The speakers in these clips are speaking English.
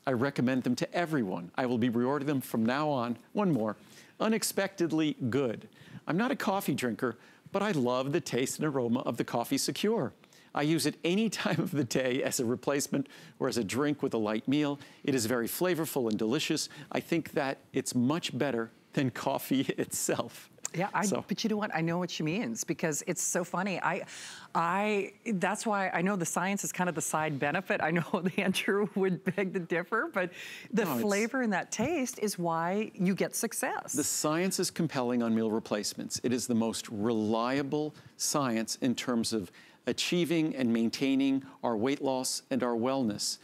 I recommend them to everyone. I will be reordering them from now on. One more, unexpectedly good. I'm not a coffee drinker, but I love the taste and aroma of the Coffee Secure. I use it any time of the day as a replacement or as a drink with a light meal. It is very flavorful and delicious. I think that it's much better than coffee itself. Yeah, but you know what? I know what she means, because it's so funny. That's why I know the science is kind of the side benefit. I know Andrew would beg to differ, but the flavor and that taste is why you get success. The science is compelling on meal replacements. It is the most reliable science in terms of achieving and maintaining our weight loss and our wellness.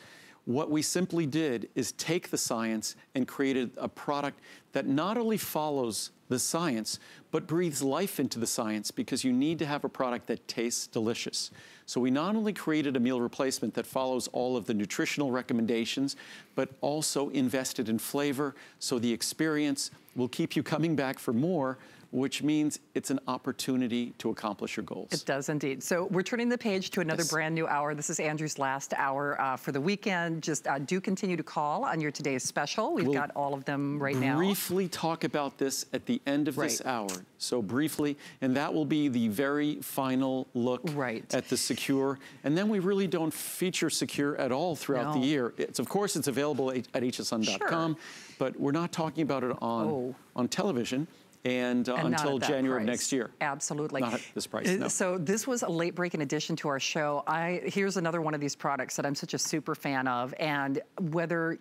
What we simply did is take the science and created a product that not only follows the science, but breathes life into the science, because you need to have a product that tastes delicious. So we not only created a meal replacement that follows all of the nutritional recommendations, but also invested in flavor, so the experience will keep you coming back for more, which means it's an opportunity to accomplish your goals. It does indeed. So we're turning the page to another brand new hour. This is Andrew's last hour for the weekend. Just do continue to call on your today's special. We'll got all of them right now. Briefly talk about this at the end of this hour. So briefly, and that will be the very final look at the Secure. And then we really don't feature Secure at all throughout the year. Of course, it's available at hsn.com, but we're not talking about it on television. And until January of next year. Absolutely. Not at this price, no. So this was a late breaking addition to our show. Here's another one of these products that I'm such a super fan of. And whether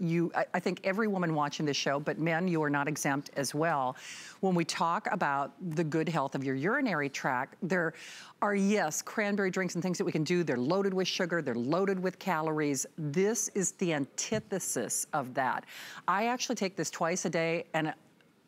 I think every woman watching this show, but men, you are not exempt as well. When we talk about the good health of your urinary tract, there are, yes, cranberry drinks and things that we can do. They're loaded with sugar. They're loaded with calories. This is the antithesis of that. I actually take this twice a day, and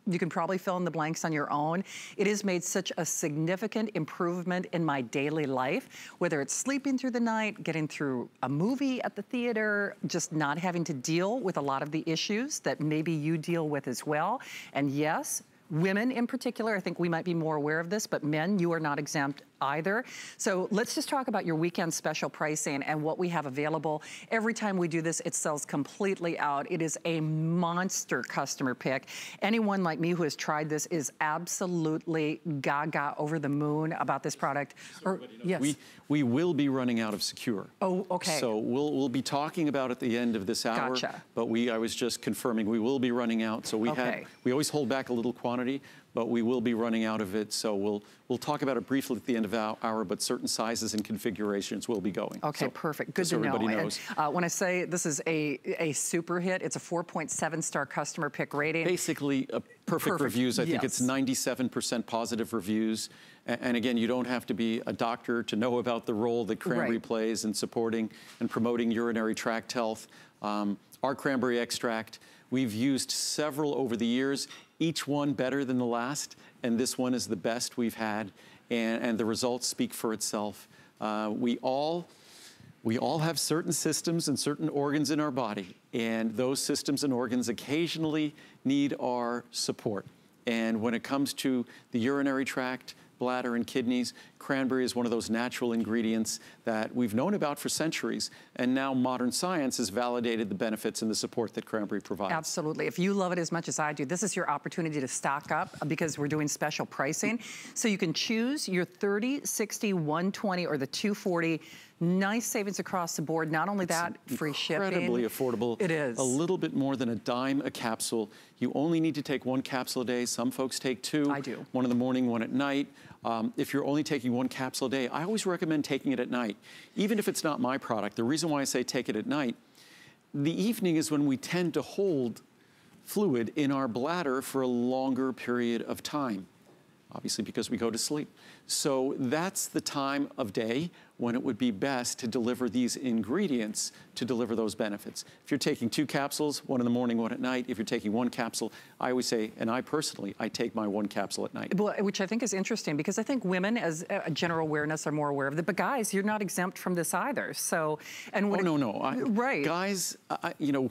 you can probably fill in the blanks on your own. It has made such a significant improvement in my daily life, whether it's sleeping through the night, getting through a movie at the theater, just not having to deal with a lot of the issues that maybe you deal with as well. And yes, women in particular, I think we might be more aware of this, but men, you are not exempt either. So let's just talk about your weekend special pricing and what we have available. Every time we do this, it sells completely out. It is a monster customer pick. Anyone like me who has tried this is absolutely gaga, over the moon about this product. Yes. We will be running out of Secure. Oh, okay. So we'll be talking about it at the end of this hour. Gotcha. But I was just confirming we will be running out. So we always hold back a little quantity, but we will be running out of it. So we'll talk about it briefly at the end of the hour, but certain sizes and configurations will be going. Okay, so, perfect. Good to know. Everybody knows. And, when I say this is a super hit, it's a 4.7-star customer pick rating. Basically, perfect reviews. I think it's 97% positive reviews. And again, you don't have to be a doctor to know about the role that cranberry plays in supporting and promoting urinary tract health. Our cranberry extract, we've used several over the years, each one better than the last, and this one is the best we've had, and the results speak for itself. We all have certain systems and certain organs in our body, and those systems and organs occasionally need our support. And when it comes to the urinary tract, bladder, and kidneys, cranberry is one of those natural ingredients that we've known about for centuries, and now modern science has validated the benefits and the support that cranberry provides. Absolutely. If you love it as much as I do, this is your opportunity to stock up, because we're doing special pricing. So you can choose your 30, 60, 120, or the 240. Nice savings across the board. Not only that, free shipping. Incredibly affordable. It is. A little bit more than a dime a capsule. You only need to take one capsule a day. Some folks take two. I do. One in the morning, one at night. If you're only taking one capsule a day, I always recommend taking it at night. Even if it's not my product, the reason why I say take it at night, the evening is when we tend to hold fluid in our bladder for a longer period of time, obviously because we go to sleep. So that's the time of day when it would be best to deliver these ingredients to deliver those benefits. If you're taking two capsules, one in the morning, one at night, if you're taking one capsule, I always say, and I personally, I take my one capsule at night. Well, which I think is interesting, because I think women, as a general awareness, are more aware of it, but guys, you're not exempt from this either. So, and when no. Guys, you know,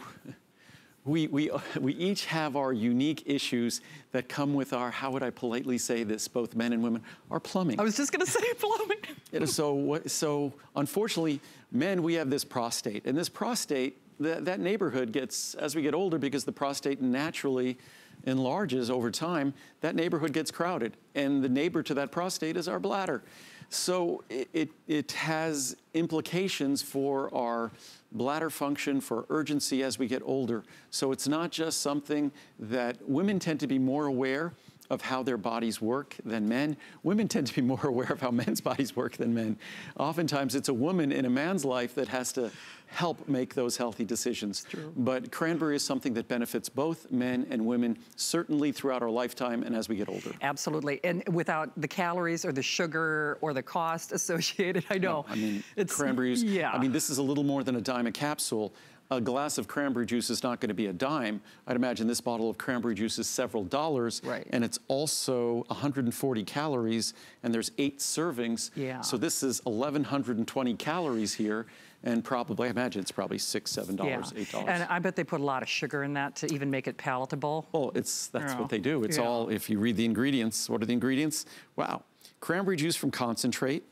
we each have our unique issues that come with our, how would I politely say this, both men and women, our plumbing. I was just going to say plumbing. So unfortunately, men, we have this prostate, and this prostate that neighborhood gets, as we get older, because the prostate naturally enlarges over time, that neighborhood gets crowded. And the neighbor to that prostate is our bladder. So it has implications for our bladder function, for urgency as we get older. So it's not just something that women tend to be more aware of how their bodies work than men. Women tend to be more aware of how men's bodies work than men. Oftentimes it's a woman in a man's life that has to help make those healthy decisions. True. But cranberry is something that benefits both men and women, certainly throughout our lifetime and as we get older. Absolutely, and without the calories or the sugar or the cost associated, I know. No, I mean, cranberries, yeah. I mean, this is a little more than a dime a capsule. A glass of cranberry juice is not going to be a dime. I'd imagine this bottle of cranberry juice is several dollars. Right. And it's also 140 calories, and there's 8 servings. Yeah. So this is 1,120 calories here, and probably, I imagine it's probably $6, $7, Yeah. $8. And I bet they put a lot of sugar in that to even make it palatable. Well, that's what they do. It's all, if you read the ingredients, what are the ingredients? Wow. Cranberry juice from concentrate,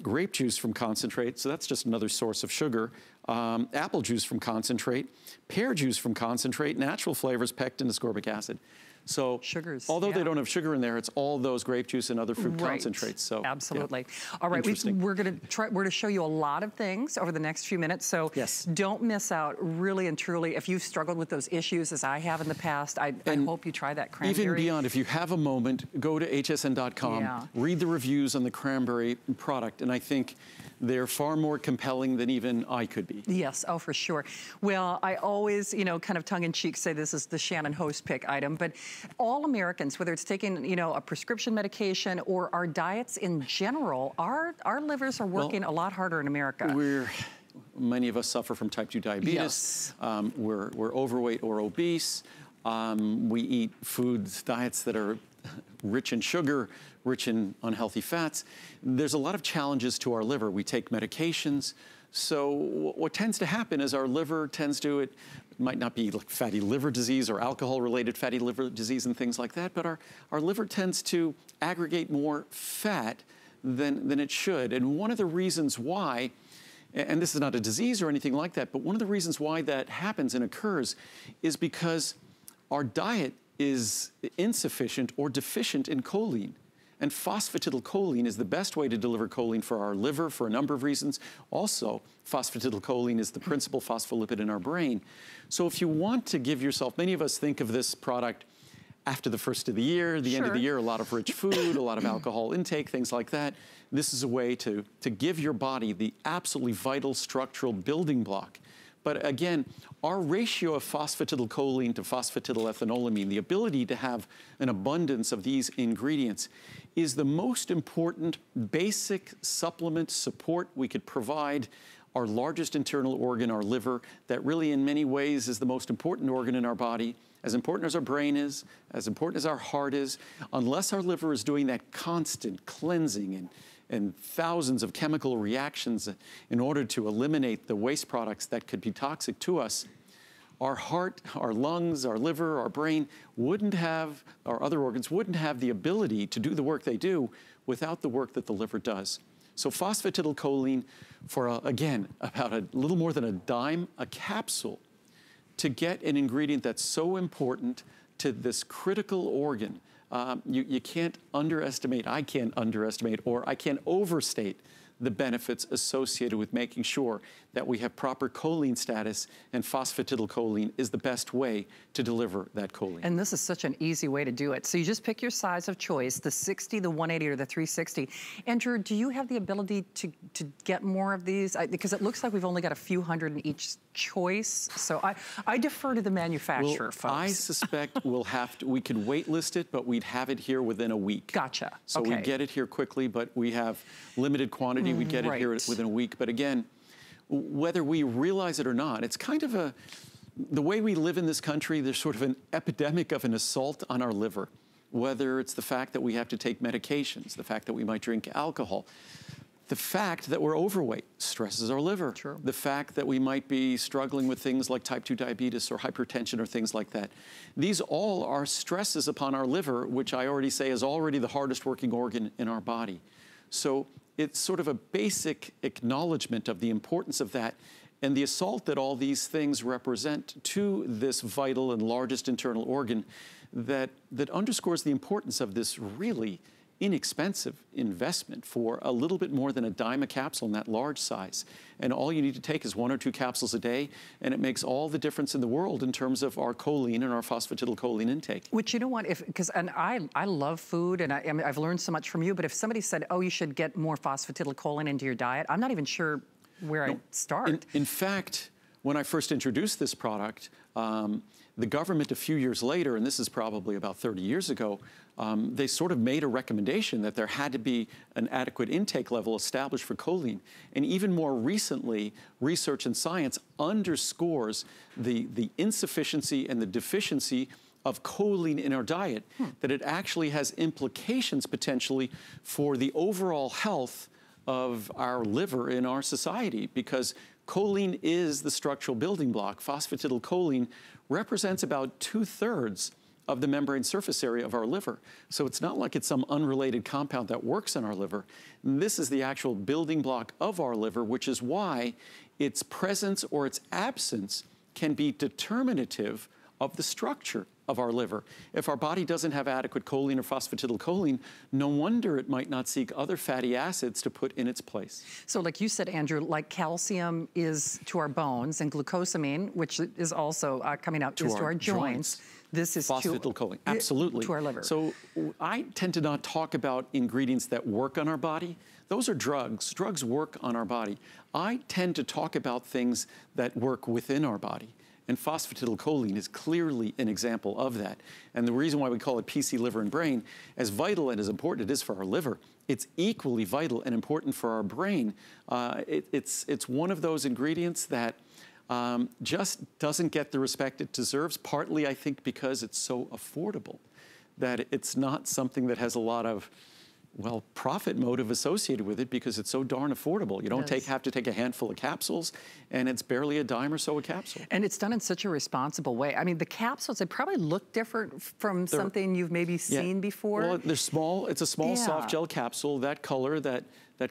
grape juice from concentrate, so that's just another source of sugar, apple juice from concentrate, pear juice from concentrate, natural flavors, pectin, ascorbic acid. So sugars, although they don't have sugar in there, it's all those grape juice and other fruit concentrates. So absolutely. Yeah. All right, we're going to show you a lot of things over the next few minutes. So don't miss out, really and truly. If you've struggled with those issues as I have in the past, I hope you try that cranberry. Even beyond, if you have a moment, go to hsn.com, read the reviews on the cranberry product, and I think they're far more compelling than even I could be. Yes, oh, for sure. Well, I always, kind of tongue-in-cheek say this is the Shannon host pick item, but all Americans, whether it's taking, a prescription medication or our diets in general, our livers are working a lot harder in America. Many of us suffer from type 2 diabetes. Yes. We're overweight or obese. We eat diets that are rich in sugar, rich in unhealthy fats. There's a lot of challenges to our liver. We take medications. So what tends to happen is our liver tends to, it might not be like fatty liver disease or alcohol-related fatty liver disease and things like that, but our liver tends to aggregate more fat than it should. And one of the reasons why, and this is not a disease or anything like that, but one of the reasons why that happens and occurs is because our diet is insufficient or deficient in choline. And phosphatidylcholine is the best way to deliver choline for our liver for a number of reasons. Also, phosphatidylcholine is the principal phospholipid in our brain. So if you want to give yourself, many of us think of this product after the first of the year, the end of the year, a lot of rich food, a lot of alcohol intake, things like that. This is a way to give your body the absolutely vital structural building block. But again, our ratio of phosphatidylcholine to phosphatidylethanolamine, the ability to have an abundance of these ingredients, is the most important basic supplement support we could provide our largest internal organ, our liver, that really in many ways is the most important organ in our body, as important as our brain is, as important as our heart is. Unless our liver is doing that constant cleansing and thousands of chemical reactions in order to eliminate the waste products that could be toxic to us, our heart, our lungs, our liver, our brain wouldn't have, our other organs wouldn't have the ability to do the work they do without the work that the liver does. So phosphatidylcholine for, again, about a little more than a dime a capsule to get an ingredient that's so important to this critical organ. You can't underestimate, I can't underestimate, or I can't overstate the benefits associated with making sure that we have proper choline status, and phosphatidylcholine is the best way to deliver that choline. And this is such an easy way to do it. So you just pick your size of choice, the 60, the 180, or the 360. Andrew, do you have the ability to get more of these? Because it looks like we've only got a few hundred in each choice. So I defer to the manufacturer, folks. I suspect we could wait list it, but we'd have it here within a week. Gotcha. So we get it here quickly, but we have limited quantity. We'd get it here within a week. But again, whether we realize it or not, it's kind of the way we live in this country, there's sort of an epidemic of an assault on our liver. Whether it's the fact that we have to take medications, the fact that we might drink alcohol, the fact that we're overweight stresses our liver. True. The fact that we might be struggling with things like type 2 diabetes or hypertension or things like that. These all are stresses upon our liver, which I already say is already the hardest working organ in our body. So it's sort of a basic acknowledgement of the importance of that. and the assault that all these things represent to this vital and largest internal organ that underscores the importance of this really inexpensive investment for a little bit more than a dime a capsule in that large size. And all you need to take is 1 or 2 capsules a day, and it makes all the difference in the world in terms of our choline and our phosphatidylcholine intake. Which, you know what, and I love food, and I mean, I've learned so much from you, but if somebody said, oh, you should get more phosphatidylcholine into your diet, I'm not even sure where I'd start. In fact, when I first introduced this product, the government a few years later, and this is probably about 30 years ago, they sort of made a recommendation that there had to be an adequate intake level established for choline. And even more recently, research and science underscores the insufficiency and the deficiency of choline in our diet, that it actually has implications potentially for the overall health of our liver in our society, because choline is the structural building block. Phosphatidylcholine represents about 2/3 of the membrane surface area of our liver. So it's not like it's some unrelated compound that works in our liver. This is the actual building block of our liver, which is why its presence or its absence can be determinative of the structure of our liver. If our body doesn't have adequate choline or phosphatidylcholine, no wonder it might not seek other fatty acids to put in its place. So like you said, Andrew, like calcium is to our bones, and glucosamine, which is also coming out, is to our joints. This is phosphatidylcholine, absolutely. To our liver. So I tend to not talk about ingredients that work on our body. Those are drugs. Drugs work on our body. I tend to talk about things that work within our body. And phosphatidylcholine is clearly an example of that. And the reason why we call it PC, liver, and brain, as vital and as important it is for our liver, it's equally vital and important for our brain. It's one of those ingredients that just doesn't get the respect it deserves, partly, I think, because it's so affordable, that it's not something that has a lot of, well, profit motive associated with it, because it's so darn affordable. You don't have to take a handful of capsules, and it's barely a dime or so a capsule. And it's done in such a responsible way. I mean, the capsules, they probably look different from something you've maybe seen before. Well, they're small. It's a small soft gel capsule. That color, that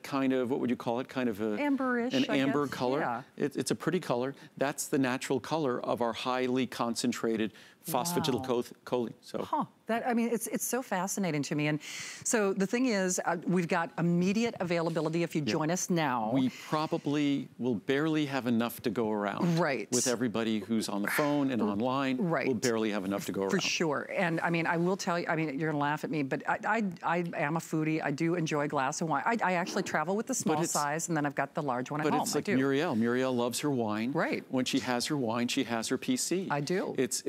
kind of, what would you call it? Kind of a amberish, an amber color. Yeah. It's a pretty color. That's the natural color of our highly concentrated phosphatidylcholine. So. I mean, it's so fascinating to me. And so the thing is, we've got immediate availability if you join us now. We probably will barely have enough to go around. Right. With everybody who's on the phone and online. Right. We'll barely have enough to go around. For sure. And I mean, I will tell you, I mean, you're gonna laugh at me, but I am a foodie. I do enjoy a glass of wine. I actually travel with the small size, and then I've got the large one at home. But it's like Muriel. Muriel loves her wine. Right. When she has her wine, she has her PC. I do. It's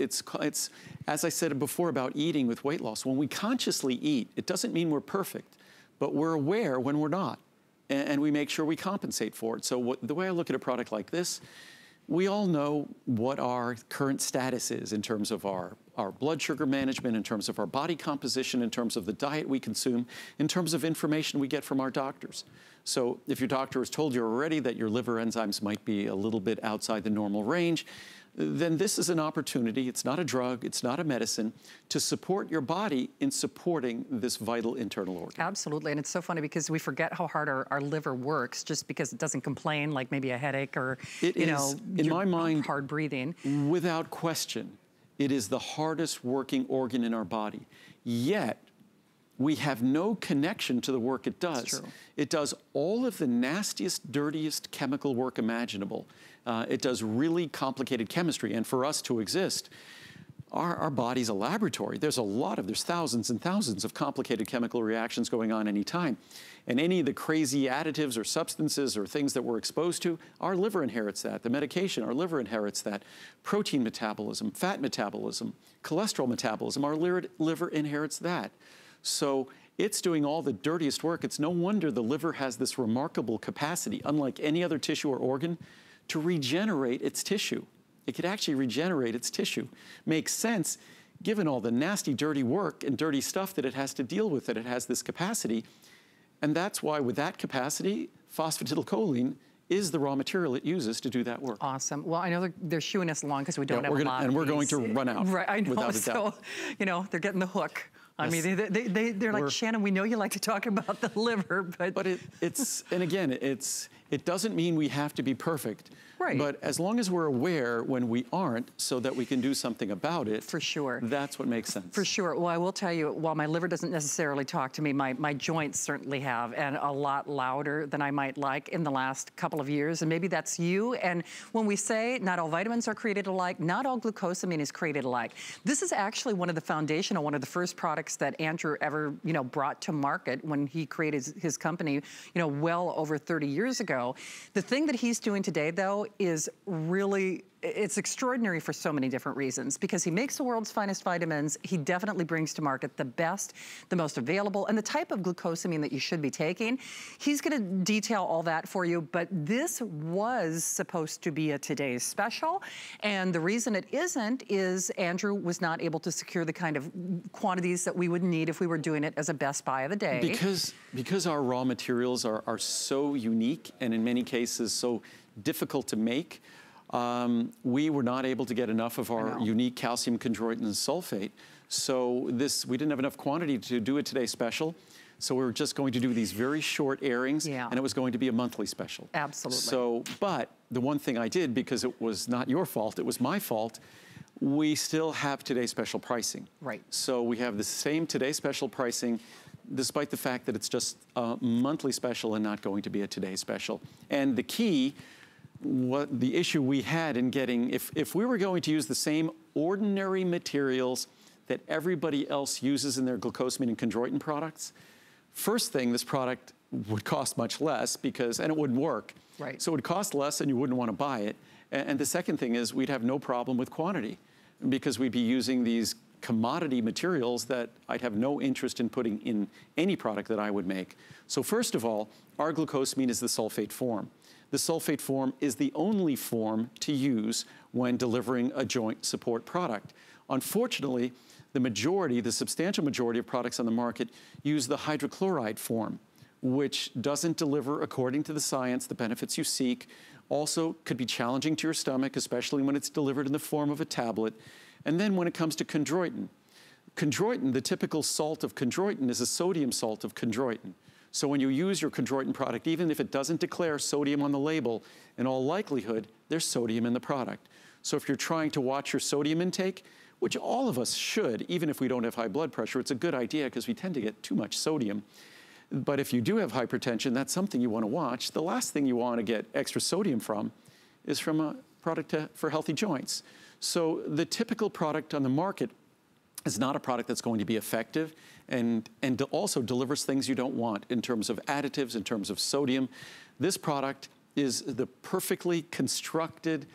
as I said before about eating with weight loss, when we consciously eat, it doesn't mean we're perfect, but we're aware when we're not, and we make sure we compensate for it. So the way I look at a product like this, we all know what our current status is in terms of our blood sugar management, in terms of our body composition, in terms of the diet we consume, in terms of information we get from our doctors. So if your doctor has told you already that your liver enzymes might be a little bit outside the normal range, then this is an opportunity, it's not a drug, it's not a medicine, to support your body in supporting this vital internal organ. Absolutely, and it's so funny because we forget how hard our liver works just because it doesn't complain, like maybe a headache or, you know, in my mind, hard breathing. Without question, it is the hardest working organ in our body. Yet, we have no connection to the work it does. That's true. It does all of the nastiest, dirtiest chemical work imaginable. It does really complicated chemistry, and for us to exist, our body's a laboratory. There's thousands and thousands of complicated chemical reactions going on any time. And any of the crazy additives or substances or things that we're exposed to, our liver inherits that. The medication, our liver inherits that. Protein metabolism, fat metabolism, cholesterol metabolism, our liver inherits that. So it's doing all the dirtiest work. It's no wonder the liver has this remarkable capacity, unlike any other tissue or organ, to regenerate its tissue. It could actually regenerate its tissue. Makes sense, given all the nasty, dirty work and dirty stuff that it has to deal with, that it has this capacity. And that's why with that capacity, phosphatidylcholine is the raw material it uses to do that work. Awesome. Well, I know they're shooing us along because we don't have a lot. And we're going to run out. Right, I know. Without a doubt. So, you know, they're getting the hook. I mean, they're like, Shannon, we know you like to talk about the liver, but... But and again, it's It doesn't mean we have to be perfect. Right. But as long as we're aware when we aren't, so that we can do something about it. For sure. That's what makes sense. For sure. Well, I will tell you, while my liver doesn't necessarily talk to me, my joints certainly have, and a lot louder than I might like in the last couple of years. And maybe that's you. And when we say not all vitamins are created alike, not all glucosamine is created alike. This is actually one of the foundational, one of the first products that Andrew ever, brought to market when he created his company, well over 30 years ago. The thing that he's doing today, though, is really, it's extraordinary for so many different reasons, because he makes the world's finest vitamins. He definitely brings to market the best, the most available, and the type of glucosamine that you should be taking. He's gonna detail all that for you, but this was supposed to be a today's special. And the reason it isn't is Andrew was not able to secure the kind of quantities that we would need if we were doing it as a best buy of the day. Because our raw materials are so unique, and in many cases so difficult to make, we were not able to get enough of our unique calcium chondroitin and sulfate. So we didn't have enough quantity to do a Today Special. So we were just going to do these very short airings, and it was going to be a monthly special. Absolutely. So, but the one thing I did, because it was not your fault, it was my fault, we still have Today Special pricing. Right. So we have the same Today Special pricing, despite the fact that it's just a monthly special and not going to be a Today Special. And the key, the issue we had in getting, if we were going to use the same ordinary materials that everybody else uses in their glucosamine and chondroitin products, first thing, this product would cost much less and it wouldn't work. Right. So it would cost less and you wouldn't want to buy it. And the second thing is we'd have no problem with quantity, because we'd be using these commodity materials that I'd have no interest in putting in any product that I would make. So first of all, our glucosamine is the sulfate form. The sulfate form is the only form to use when delivering a joint support product. Unfortunately, the substantial majority of products on the market use the hydrochloride form, which doesn't deliver, according to the science, the benefits you seek. Also could be challenging to your stomach, especially when it's delivered in the form of a tablet. And then when it comes to chondroitin, the typical salt of chondroitin is a sodium salt of chondroitin. So when you use your chondroitin product, even if it doesn't declare sodium on the label, in all likelihood, there's sodium in the product. So if you're trying to watch your sodium intake, which all of us should, even if we don't have high blood pressure, it's a good idea because we tend to get too much sodium. But if you do have hypertension, that's something you want to watch. The last thing you want to get extra sodium from is from a product for healthy joints. So the typical product on the market is not a product that's going to be effective and also delivers things you don't want in terms of additives, in terms of sodium. This product is the perfectly constructed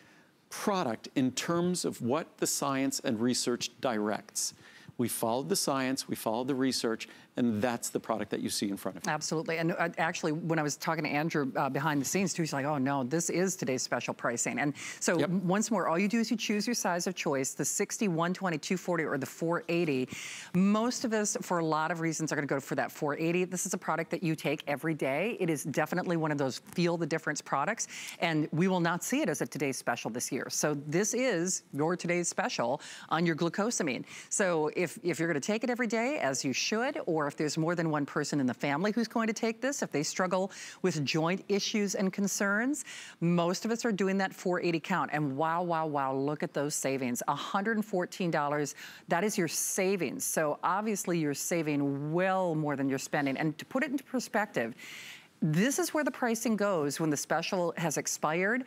product in terms of what the science and research directs. We followed the science, we followed the research, and that's the product that you see in front of you. Absolutely. And actually, when I was talking to Andrew behind the scenes too, he's like, oh no, this is today's special pricing. And so once more, all you do is you choose your size of choice, the 60, 120, 240, or the 480. Most of us, for a lot of reasons, are gonna go for that 480. This is a product that you take every day. It is definitely one of those feel the difference products, and we will not see it as a today's special this year. So this is your today's special on your glucosamine. So if you're gonna take it every day, as you should, or if there's more than one person in the family who's going to take this, if they struggle with joint issues and concerns, most of us are doing that 480 count. And wow, wow, wow, look at those savings. $114, that is your savings. So obviously you're saving well more than you're spending. And to put it into perspective, this is where the pricing goes when the special has expired.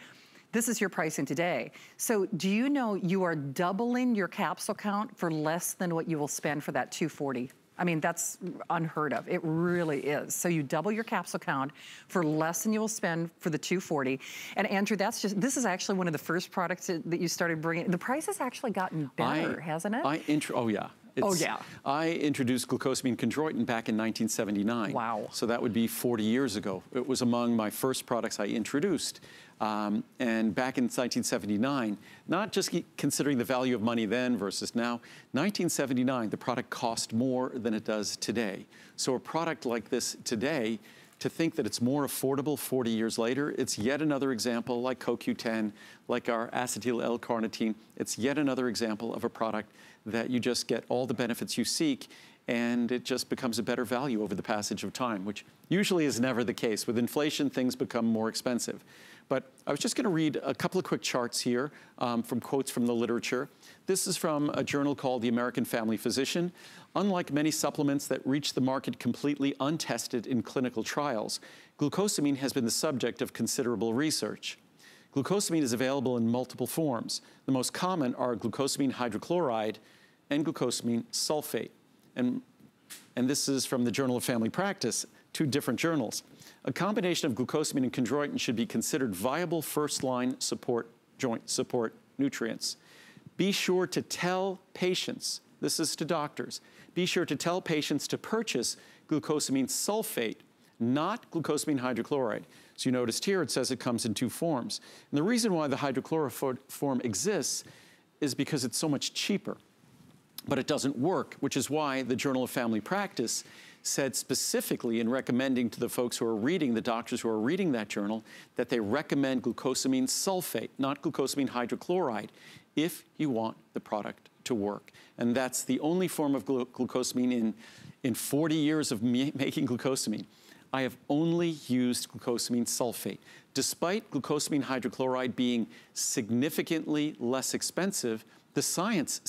This is your pricing today. So do you know you are doubling your capsule count for less than what you will spend for that 240? I mean, that's unheard of. It really is. So you double your capsule count for less than you will spend for the 240. And Andrew, this is actually one of the first products that you started bringing. The price has actually gotten better, hasn't it? Oh yeah. I introduced glucosamine chondroitin back in 1979. Wow. So that would be 40 years ago. It was among my first products I introduced. And back in 1979, not just considering the value of money then versus now, 1979, the product cost more than it does today. So a product like this today to think that it's more affordable 40 years later, it's yet another example like CoQ10, like our acetyl L-carnitine. It's yet another example of a product that you just get all the benefits you seek, and it just becomes a better value over the passage of time, which usually is never the case. With inflation, things become more expensive. But I was just going to read a couple of quick charts here from quotes from the literature. This is from a journal called The American Family Physician. Unlike many supplements that reach the market completely untested in clinical trials, glucosamine has been the subject of considerable research. Glucosamine is available in multiple forms. The most common are glucosamine hydrochloride and glucosamine sulfate. And this is from the Journal of Family Practice, 2 different journals. A combination of glucosamine and chondroitin should be considered viable first-line joint support nutrients. Be sure to tell patients, this is to doctors, be sure to tell patients to purchase glucosamine sulfate, not glucosamine hydrochloride. So you noticed here it says it comes in 2 forms. And the reason why the hydrochloride form exists is because it's so much cheaper. But it doesn't work, which is why the Journal of Family Practice said specifically in recommending to the folks who are reading, the doctors who are reading that journal, that they recommend glucosamine sulfate, not glucosamine hydrochloride, if you want the product to work. And that's the only form of glucosamine in 40 years of making glucosamine. I have only used glucosamine sulfate. Despite glucosamine hydrochloride being significantly less expensive, the science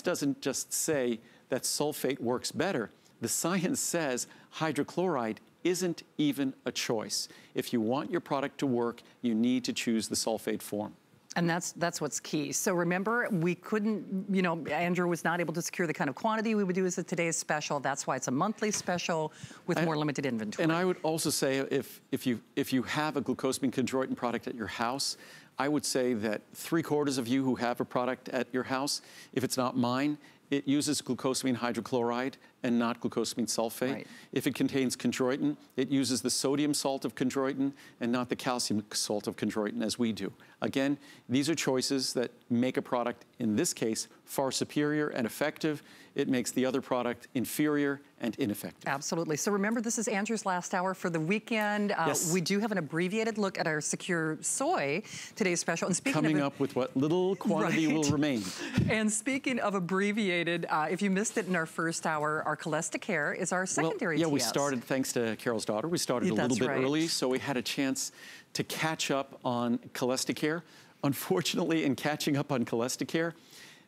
doesn't just say that sulfate works better. The science says hydrochloride isn't even a choice. If you want your product to work, you need to choose the sulfate form. And that's what's key. So remember, we couldn't, you know, Andrew was not able to secure the kind of quantity we would do as a today's special. That's why it's a monthly special with more limited inventory. And I would also say if you have a glucosamine chondroitin product at your house, I would say that 3/4 of you who have a product at your house, if it's not mine, it uses glucosamine hydrochloride and not glucosamine sulfate. Right. If it contains chondroitin, it uses the sodium salt of chondroitin and not the calcium salt of chondroitin as we do. Again, these are choices that make a product, in this case, far superior and effective. It makes the other product inferior and ineffective. Absolutely. So remember, this is Andrew's last hour for the weekend. Yes. We do have an abbreviated look at our Secure Soy, today's special. And speaking coming of up with what little quantity will remain. And speaking of abbreviated, if you missed it in our first hour, our Cholesteracare is our secondary yeah, TS. we started, thanks to Carol's daughter, we started a little bit early, so we had a chance to catch up on Cholesteracare. Unfortunately, in catching up on Cholesteracare,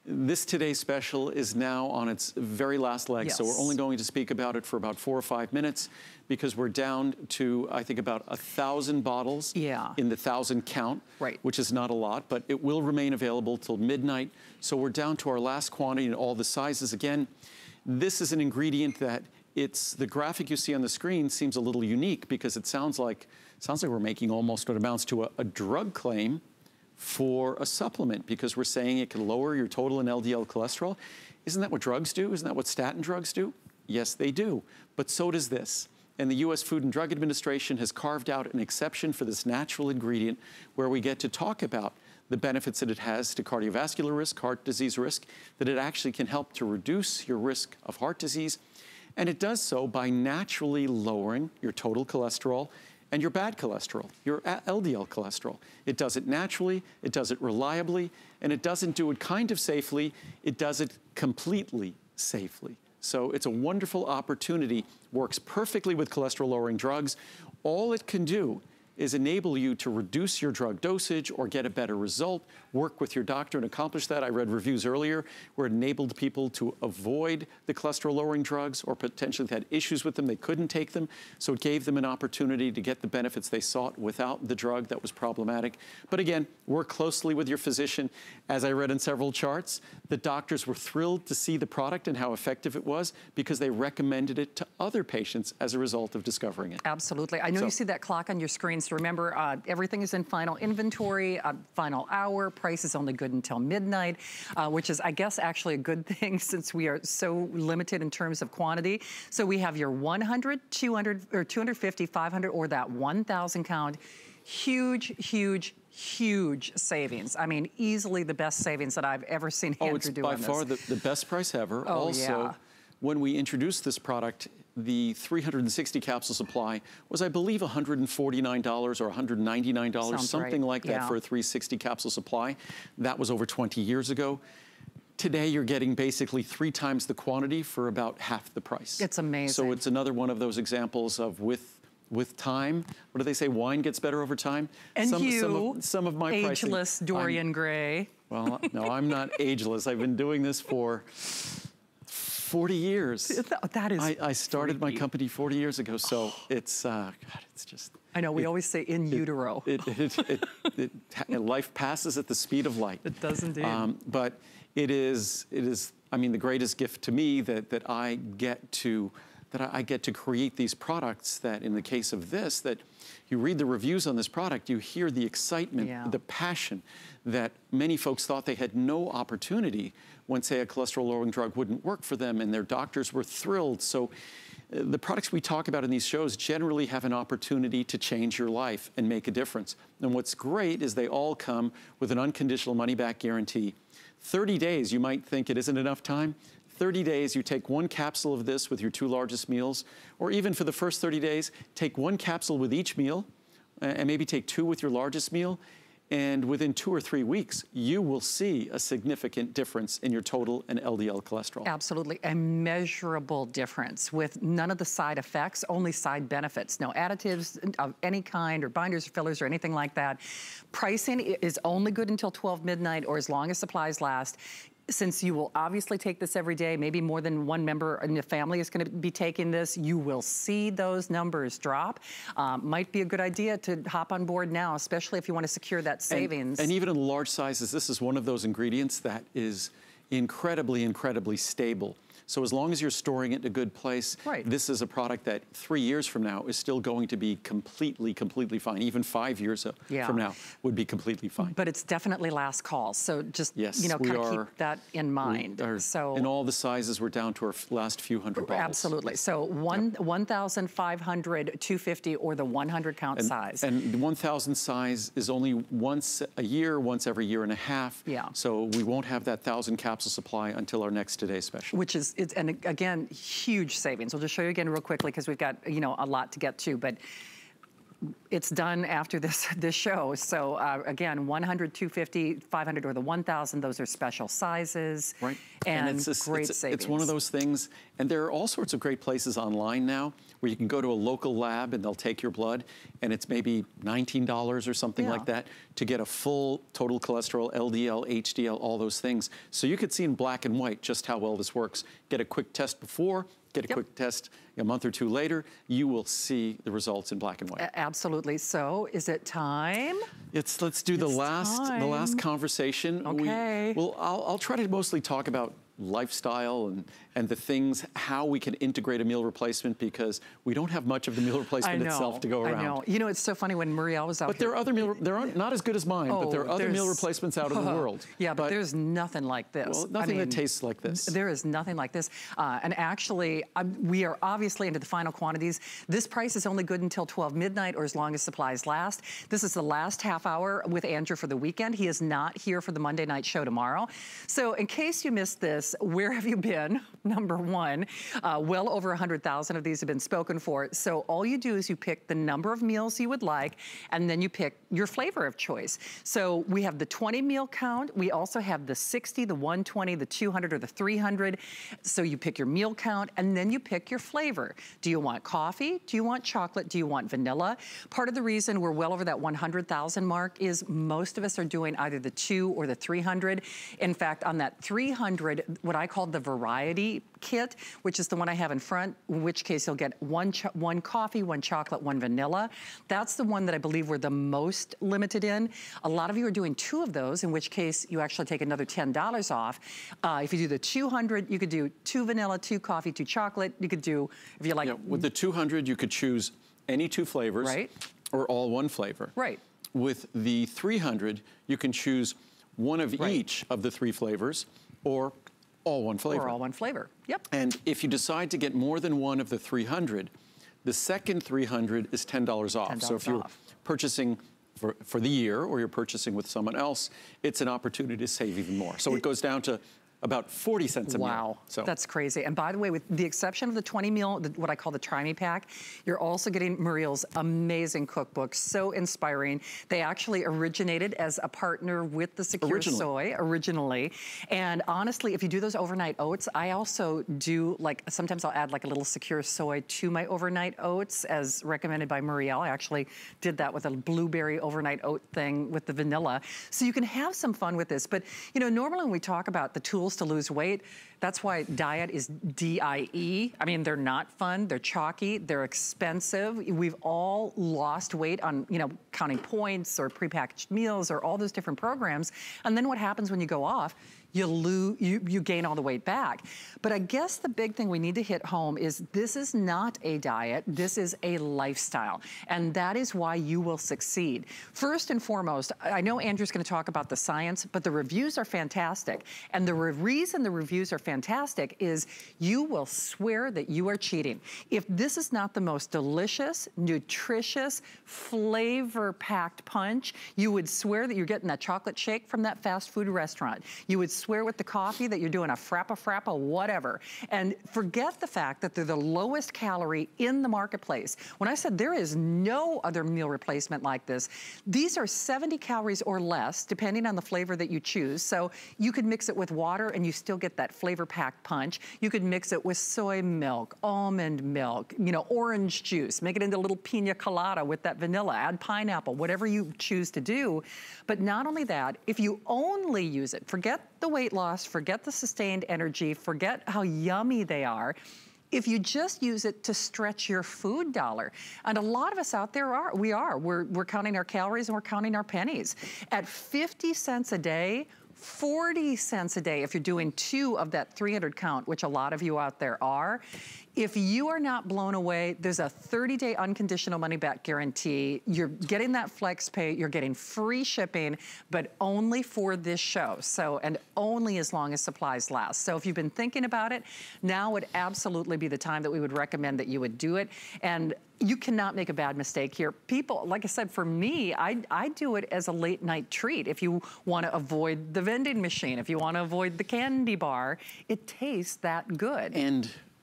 this today's special is now on its very last leg, so we're only going to speak about it for about 4 or 5 minutes because we're down to, I think, about 1,000 bottles in the 1,000 count, which is not a lot, but it will remain available till midnight. So we're down to our last quantity in all the sizes. Again, this is an ingredient that the graphic you see on the screen seems a little unique because it sounds like we're making almost what amounts to a drug claim for a supplement because we're saying it can lower your total and LDL cholesterol. Isn't that what drugs do? Isn't that what statin drugs do? Yes, they do, but so does this. And the U.S. Food and Drug Administration has carved out an exception for this natural ingredient where we get to talk about the benefits that it has to cardiovascular risk, heart disease risk, that it actually can help to reduce your risk of heart disease. And it does so by naturally lowering your total cholesterol and your bad cholesterol, your LDL cholesterol. It does it naturally, it does it reliably, and it doesn't do it kind of safely, it does it completely safely. So it's a wonderful opportunity, works perfectly with cholesterol-lowering drugs. All it can do is enable you to reduce your drug dosage or get a better result, work with your doctor and accomplish that. I read reviews earlier where it enabled people to avoid the cholesterol-lowering drugs or potentially had issues with them, they couldn't take them. So it gave them an opportunity to get the benefits they sought without the drug that was problematic. But again, work closely with your physician. As I read in several charts, the doctors were thrilled to see the product and how effective it was because they recommended it to other patients as a result of discovering it. Absolutely. I know you see that clock on your screen. So remember, everything is in final inventory, final hour. Price is only good until midnight, which is, I guess, actually a good thing since we are so limited in terms of quantity. So we have your 100, 200, or 250, 500, or that 1,000 count. Huge, huge, huge savings. I mean, easily the best savings that I've ever seen Andrew do on this. Oh, it's by far the best price ever. Also, when we introduced this product, the 360 capsule supply was, I believe, $149 or $199, something like that for a 360 capsule supply. That was over 20 years ago. Today, you're getting basically 3 times the quantity for about half the price. It's amazing. So it's another one of those examples of with time, what do they say? Wine gets better over time. And some of my pricing, ageless Dorian Gray. Well, no, I'm not ageless. I've been doing this for 40 years. That is I started my company 40 years ago, so it's, God, it's just... I know, we always say in utero. Life passes at the speed of light. It does indeed. But it is, I mean, the greatest gift to me that I get to create these products that, in the case of this, that you read the reviews on this product, you hear the excitement, the passion that many folks thought they had no opportunity when, say, a cholesterol-lowering drug wouldn't work for them, and their doctors were thrilled. So the products we talk about in these shows generally have an opportunity to change your life and make a difference. And what's great is they all come with an unconditional money-back guarantee. 30 days, you might think it isn't enough time. 30 days, you take 1 capsule of this with your 2 largest meals, or even for the first 30 days, take 1 capsule with each meal, and maybe take 2 with your largest meal, and within 2 or 3 weeks, you will see a significant difference in your total and LDL cholesterol. Absolutely, a measurable difference with none of the side effects, only side benefits. No additives of any kind or binders or fillers or anything like that. Pricing is only good until 12 midnight or as long as supplies last. Since you will obviously take this every day, maybe more than one member in the family is going to be taking this, you will see those numbers drop. Might be a good idea to hop on board now, especially if you want to secure that savings. And even in large sizes, this is one of those ingredients that is incredibly, incredibly stable. So as long as you're storing it in a good place, this is a product that 3 years from now is still going to be completely, completely fine. Even 5 years from now would be completely fine. But it's definitely last call. So just, you know, kind of keep that in mind. So in all the sizes, we're down to our last few hundred bottles. Absolutely. So 1,500, 250, or the 100 count size. And the 1,000 size is only once a year, once every year and a half. So we won't have that 1,000 capsule supply until our next Today Special. Which is, and again, huge savings. We'll just show you again real quickly because we've got, you know, a lot to get to, but it's done after this show. So again, 100, 250, 500, or the 1,000, those are special sizes. And it's great savings. It's one of those things, and there are all sorts of great places online now where you can go to a local lab and they'll take your blood, and it's maybe $19 or something like that to get a full total cholesterol, LDL, HDL, all those things. So you could see in black and white just how well this works. Get a quick test before, get a quick test a month or 2 later, you will see the results in black and white. Absolutely. So is it time? Let's do the last conversation. Okay. I'll try to mostly talk about lifestyle and the things, how we can integrate a meal replacement, because we don't have much of the meal replacement itself to go around. I know. You know, it's so funny when Maria was out But there are other there aren't not as good as mine, but there are other meal replacements out in the world. Yeah, but there's nothing like this. Well, nothing that tastes like this. There is nothing like this. And actually, we are obviously into the final quantities. This price is only good until 12 midnight or as long as supplies last. This is the last half hour with Andrew for the weekend. He is not here for the Monday night show tomorrow. So in case you missed this, where have you been? Number one, well over 100,000 of these have been spoken for. So all you do is you pick the number of meals you would like, and then you pick your flavor of choice. So we have the 20 meal count. We also have the 60, the 120, the 200, or the 300. So you pick your meal count, and then you pick your flavor. Do you want coffee? Do you want chocolate? Do you want vanilla? Part of the reason we're well over that 100,000 mark is most of us are doing either the 2 or the 300. In fact, on that 300, what I call the variety kit, which is the one I have in front, in which case you'll get one coffee, 1 chocolate, 1 vanilla. That's the one that I believe we're the most limited in. A lot of you are doing 2 of those, in which case you actually take another $10 off. If you do the 200, you could do 2 vanilla, 2 coffee, 2 chocolate. You could do, if you like. With the 200, you could choose any 2 flavors. Or all 1 flavor. With the 300, you can choose one of each of the 3 flavors, or all 1 flavor. Or all 1 flavor, yep. And if you decide to get more than one of the 300, the second 300 is $10 off. So if you're purchasing for the year, or you're purchasing with someone else, it's an opportunity to save even more. So it goes down to about 40 cents a meal. Wow, that's crazy. And by the way, with the exception of the 20 meal, what I call the Try Me Pack, you're also getting Muriel's amazing cookbook, so inspiring. They actually originated as a partner with the Secure Soy originally. And honestly, if you do those overnight oats, I also do, like, sometimes I'll add like a little Secure Soy to my overnight oats as recommended by Muriel. I actually did that with a blueberry overnight oat thing with the vanilla. So you can have some fun with this. But, you know, normally when we talk about the tools to lose weight, that's why diet is D-I-E. I mean, they're not fun, they're chalky, they're expensive. We've all lost weight on, you know, counting points or prepackaged meals or all those different programs. And then what happens when you go off? You gain all the weight back. But I guess the big thing we need to hit home is this is not a diet, this is a lifestyle. And that is why you will succeed. First and foremost, I know Andrew's gonna talk about the science, but the reviews are fantastic. And the reason the reviews are fantastic is you will swear that you are cheating. If this is not the most delicious, nutritious, flavor-packed punch, you would swear that you're getting that chocolate shake from that fast food restaurant. You would swear with the coffee that you're doing a frappa, whatever. And forget the fact that they're the lowest calorie in the marketplace. When I said there is no other meal replacement like this, these are 70 calories or less, depending on the flavor that you choose. So you could mix it with water and you still get that flavor-packed punch. You could mix it with soy milk, almond milk, you know, orange juice, make it into a little pina colada with that vanilla, add pineapple, whatever you choose to do. But not only that, if you only use it, forget the weight loss, forget the sustained energy, forget how yummy they are. If you just use it to stretch your food dollar, and a lot of us out there we're counting our calories and we're counting our pennies. At 50 cents a day, 40 cents a day if you're doing 2 of that 300 count, which a lot of you out there are. If you are not blown away, there's a 30-day unconditional money-back guarantee. You're getting that flex pay, you're getting free shipping, but only for this show. So, and only as long as supplies last. So if you've been thinking about it, now would absolutely be the time that we would recommend that you would do it. And you cannot make a bad mistake here. People, like I said, for me, I do it as a late night treat. If you want to avoid the vending machine, if you want to avoid the candy bar, it tastes that good.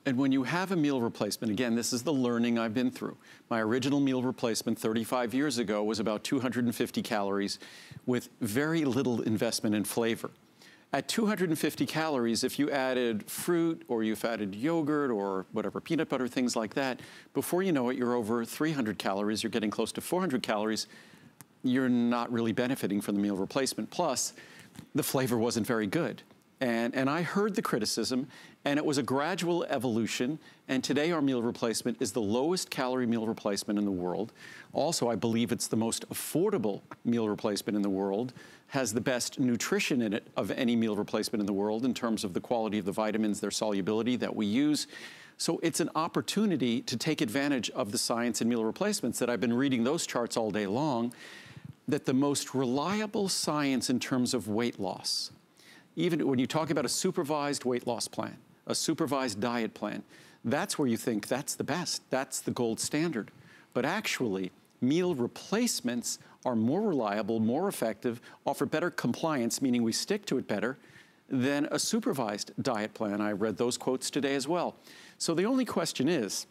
And when you have a meal replacement, again, this is the learning I've been through. My original meal replacement 35 years ago was about 250 calories with very little investment in flavor. At 250 calories, if you added fruit or you've added yogurt or whatever, peanut butter, things like that, before you know it, you're over 300 calories, you're getting close to 400 calories, you're not really benefiting from the meal replacement. Plus, the flavor wasn't very good. And I heard the criticism, and it was a gradual evolution, and today our meal replacement is the lowest calorie meal replacement in the world. Also, I believe it's the most affordable meal replacement in the world, has the best nutrition in it of any meal replacement in the world in terms of the quality of the vitamins, their solubility that we use. So it's an opportunity to take advantage of the science in meal replacements that I've been reading those charts all day long, that the most reliable science in terms of weight loss, even when you talk about a supervised weight loss plan, a supervised diet plan, that's where you think that's the best, that's the gold standard. But actually, meal replacements are more reliable, more effective, offer better compliance, meaning we stick to it better, than a supervised diet plan. I read those quotes today as well. So the only question is,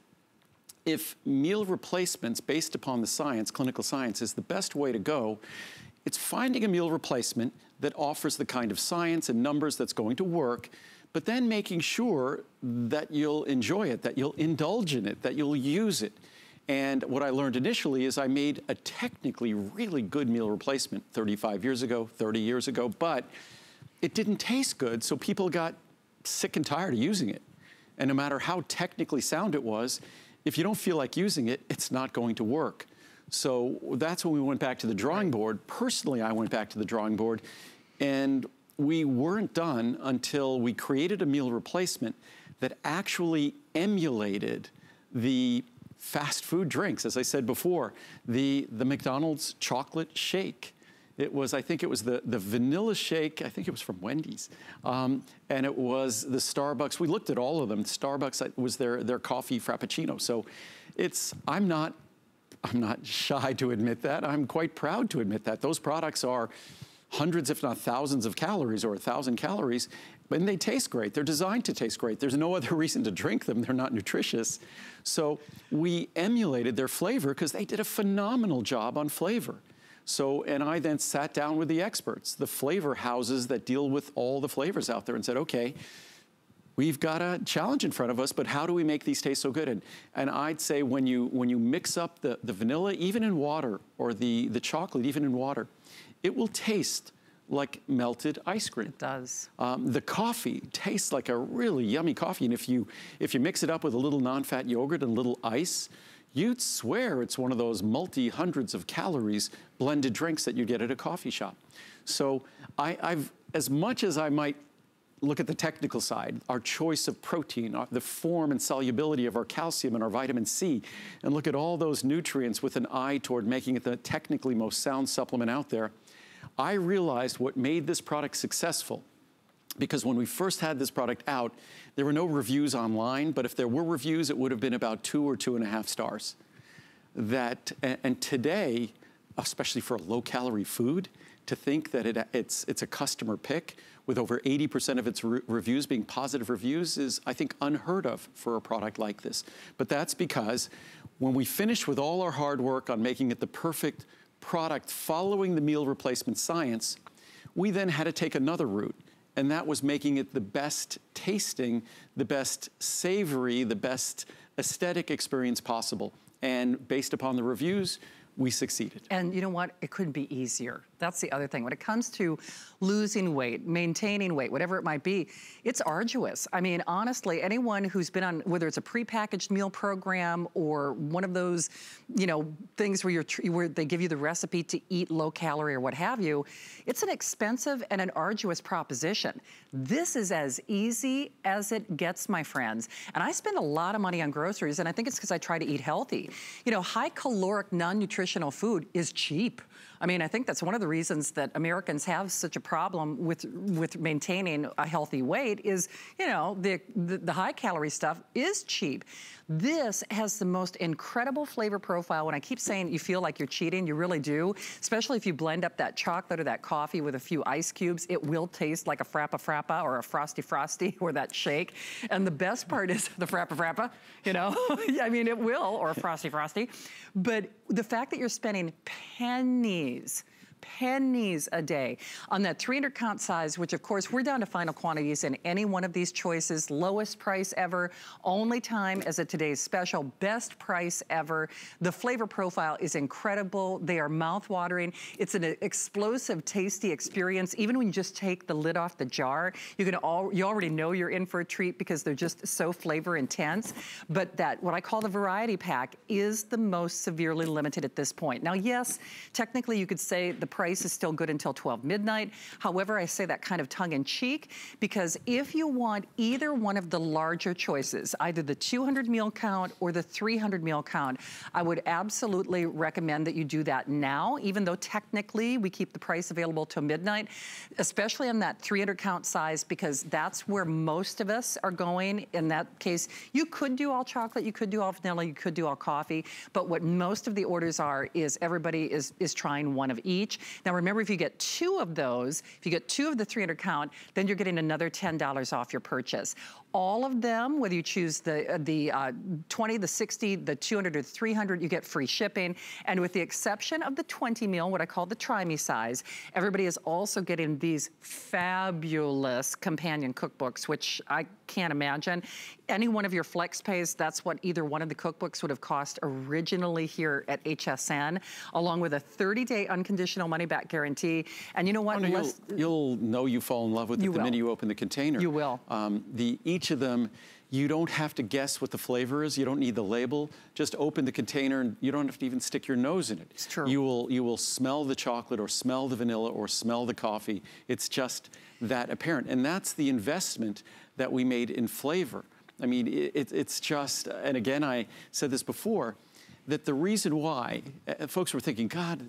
if meal replacements based upon the science, clinical science, is the best way to go, it's finding a meal replacement that offers the kind of science and numbers that's going to work, but then making sure that you'll enjoy it, that you'll indulge in it, that you'll use it. And what I learned initially is I made a technically really good meal replacement 35 years ago, 30 years ago, but it didn't taste good, so people got sick and tired of using it. And no matter how technically sound it was, if you don't feel like using it, it's not going to work. So that's when we went back to the drawing board. Personally, I went back to the drawing board, and we weren't done until we created a meal replacement that actually emulated the fast food drinks. As I said before, the McDonald's chocolate shake. It was, I think it was the vanilla shake, I think it was from Wendy's. And it was the Starbucks, we looked at all of them. Starbucks was their coffee frappuccino. So I'm not shy to admit that. I'm quite proud to admit that. Those products are hundreds, if not thousands of calories or 1,000 calories, and they taste great. They're designed to taste great. There's no other reason to drink them. They're not nutritious. So we emulated their flavor because they did a phenomenal job on flavor. So, and I then sat down with the experts, the flavor houses that deal with all the flavors out there, and said, okay, we've got a challenge in front of us, but how do we make these taste so good? And I'd say when you mix up the vanilla, even in water, or the chocolate, even in water, it will taste like melted ice cream. It does. The coffee tastes like a really yummy coffee, and if you mix it up with a little non-fat yogurt and a little ice, you'd swear it's one of those multi-hundreds of calories blended drinks that you get at a coffee shop. So I've, as much as I might look at the technical side, our choice of protein, the form and solubility of our calcium and our vitamin C, and look at all those nutrients with an eye toward making it the technically most sound supplement out there, I realized what made this product successful. Because when we first had this product out, there were no reviews online, but if there were reviews, it would have been about 2 or 2.5 stars. And today, especially for a low-calorie food, to think that it's a customer pick with over 80% of its reviews being positive reviews is, I think, unheard of for a product like this. But that's because when we finished with all our hard work on making it the perfect product following the meal replacement science, we then had to take another route. And that was making it the best tasting, the best savory, the best aesthetic experience possible. And based upon the reviews, we succeeded. And you know what? It couldn't be easier. That's the other thing. When it comes to losing weight, maintaining weight, whatever it might be, it's arduous. I mean, honestly, anyone who's been on, whether it's a prepackaged meal program or one of those, you know, things where where they give you the recipe to eat low calorie or what have you, it's an expensive and an arduous proposition. This is as easy as it gets, my friends. And I spend a lot of money on groceries, and I think it's because I try to eat healthy. You know, high caloric, non-nutritional food is cheap. I mean, I think that's one of the reasons that Americans have such a problem with maintaining a healthy weight is, you know, the high calorie stuff is cheap. This has the most incredible flavor profile. When I keep saying you feel like you're cheating, you really do, especially if you blend up that chocolate or that coffee with a few ice cubes. It will taste like a Frappa Frappa or a Frosty Frosty or that shake. And the best part is the Frappa Frappa, you know, I mean, it will, or a Frosty Frosty. But the fact that you're spending pennies a day on that 300 count size, which of course we're down to final quantities in any one of these choices, lowest price ever, only time as a today's special, best price ever. The flavor profile is incredible. They are mouth-watering. It's an explosive, tasty experience. Even when you just take the lid off the jar, you already know you're in for a treat because they're just so flavor intense. But that, what I call the variety pack, is the most severely limited at this point. Now, yes, technically you could say the price is still good until 12 midnight. However, I say that kind of tongue-in-cheek because if you want either one of the larger choices, either the 200 meal count or the 300 meal count, I would absolutely recommend that you do that now, even though technically we keep the price available till midnight, especially on that 300 count size, because that's where most of us are going. In that case, you could do all chocolate, you could do all vanilla, you could do all coffee, but what most of the orders are is everybody is trying one of each. Now remember, if you get 2 of those, if you get 2 of the 300 count, then you're getting another $10 off your purchase. All of them, whether you choose the 20, the 60, the 200, or 300, you get free shipping. And with the exception of the 20 meal, what I call the Try Me size, everybody is also getting these fabulous companion cookbooks, which I can't imagine. Any one of your flex pays, that's what either one of the cookbooks would have cost originally here at HSN, along with a 30-day unconditional money-back guarantee. And you know what? Oh, no, you'll know you fall in love with it the minute you open the container. You will. Each of them, you don't have to guess what the flavor is. You don't need the label. Just open the container and you don't have to even stick your nose in it. It's true. You will smell the chocolate or smell the vanilla or smell the coffee. It's just that apparent. And that's the investment that we made in flavor. I mean, it's just, and again, I said this before, that the reason why, folks were thinking, God,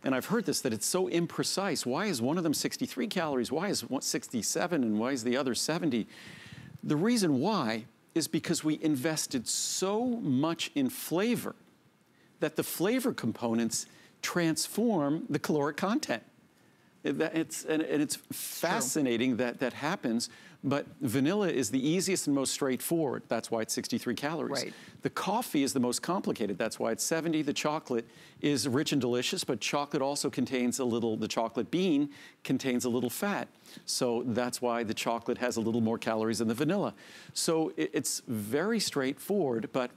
and I've heard this, that it's so imprecise. Why is one of them 63 calories? Why is one 67 and why is the other 70? The reason why is because we invested so much in flavor that the flavor components transform the caloric content. It's fascinating that that happens, but vanilla is the easiest and most straightforward. That's why it's 63 calories. Right. The coffee is the most complicated. That's why it's 70. The chocolate is rich and delicious, but chocolate also contains a little, the chocolate bean contains a little fat. So that's why the chocolate has a little more calories than the vanilla. So it's very straightforward, but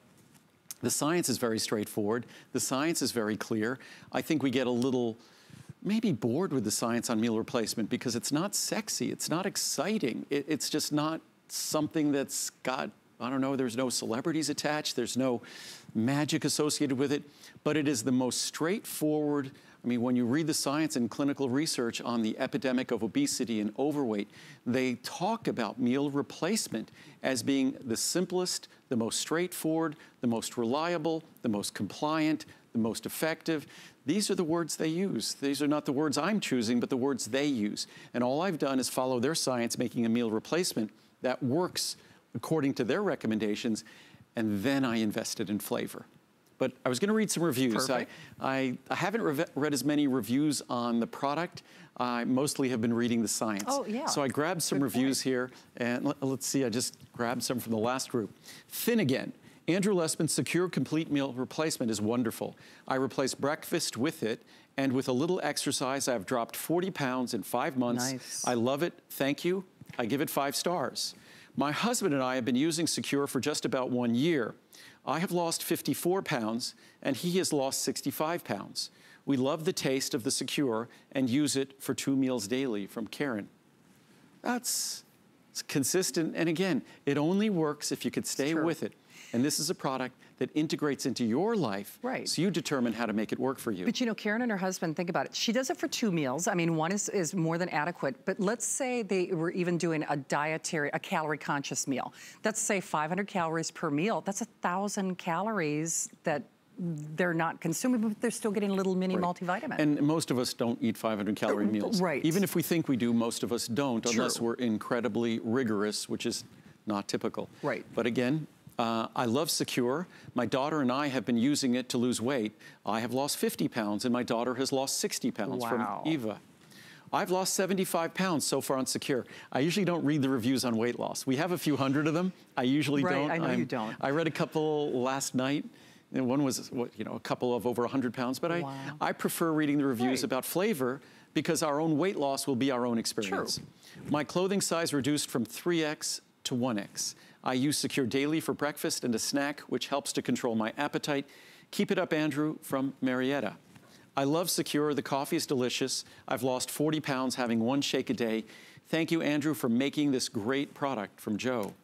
the science is very straightforward. The science is very clear. I think we get a little maybe bored with the science on meal replacement because it's not sexy, it's not exciting. It's just not something that's got, I don't know, there's no celebrities attached, there's no magic associated with it, but it is the most straightforward. I mean, when you read the science and clinical research on the epidemic of obesity and overweight, they talk about meal replacement as being the simplest, the most straightforward, the most reliable, the most compliant, the most effective. These are the words they use. These are not the words I'm choosing, but the words they use. And all I've done is follow their science, making a meal replacement that works according to their recommendations, and then I invested in flavor. But I was going to read some reviews. I haven't read as many reviews on the product. I mostly have been reading the science. Oh, yeah. So I grabbed some reviews here, and let's see, I just grabbed some from the last group. Thin Again. Andrew Lessman's Secure Complete Meal Replacement is wonderful. I replaced breakfast with it, and with a little exercise, I've dropped 40 pounds in 5 months. Nice. I love it. Thank you. I give it 5 stars. My husband and I have been using Secure for just about 1 year. I have lost 54 pounds, and he has lost 65 pounds. We love the taste of the Secure and use it for 2 meals daily. From Karen. It's consistent, and again, it only works if you could stay with it. And this is a product that integrates into your life, so you determine how to make it work for you. But you know, Karen and her husband, think about it. She does it for 2 meals. I mean, one is more than adequate, but let's say they were even doing a calorie conscious meal. Let's say 500 calories per meal. That's 1,000 calories that they're not consuming, but they're still getting a little mini multivitamin. And most of us don't eat 500 calorie meals. Even if we think we do, most of us don't, unless we're incredibly rigorous, which is not typical. But again, I love Secure. My daughter and I have been using it to lose weight. I have lost 50 pounds, and my daughter has lost 60 pounds from Eva. I've lost 75 pounds so far on Secure. I usually don't read the reviews on weight loss. We have a few hundred of them. I usually don't. I know you don't. I read a couple last night, and one was, a couple of over 100 pounds. But I prefer reading the reviews about flavor because our own weight loss will be our own experience. My clothing size reduced from 3X to 1X. I use Secure daily for breakfast and a snack, which helps to control my appetite. Keep it up, Andrew, from Marietta. I love Secure. The coffee is delicious. I've lost 40 pounds having 1 shake a day. Thank you, Andrew, for making this great product. From Joe.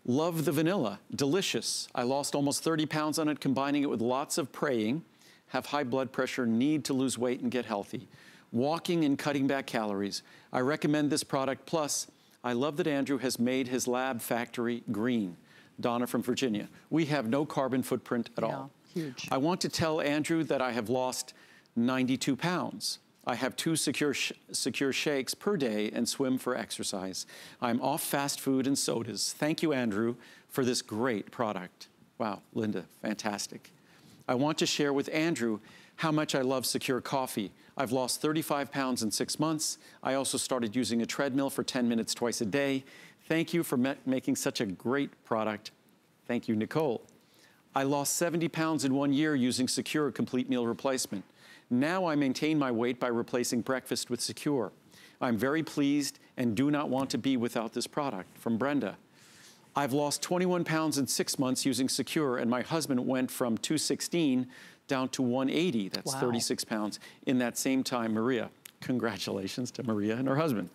Love the vanilla. Delicious. I lost almost 30 pounds on it, combining it with lots of praying. Have high blood pressure, need to lose weight and get healthy. Walking and cutting back calories. I recommend this product. Plus, I love that Andrew has made his lab factory green. Donna from Virginia. We have no carbon footprint at all. Huge. I want to tell Andrew that I have lost 92 pounds. I have 2 secure shakes per day and swim for exercise. I'm off fast food and sodas. Thank you, Andrew, for this great product. Wow, Linda, fantastic. I want to share with Andrew how much I love Secure coffee. I've lost 35 pounds in 6 months. I also started using a treadmill for 10 minutes twice a day. Thank you for making such a great product. Thank you, Nicole. I lost 70 pounds in 1 year using Secure Complete Meal Replacement. Now I maintain my weight by replacing breakfast with Secure. I'm very pleased and do not want to be without this product. From Brenda. I've lost 21 pounds in 6 months using Secure, and my husband went from 216 down to 180, that's 36 pounds, in that same time. Maria, congratulations to Maria and her husband.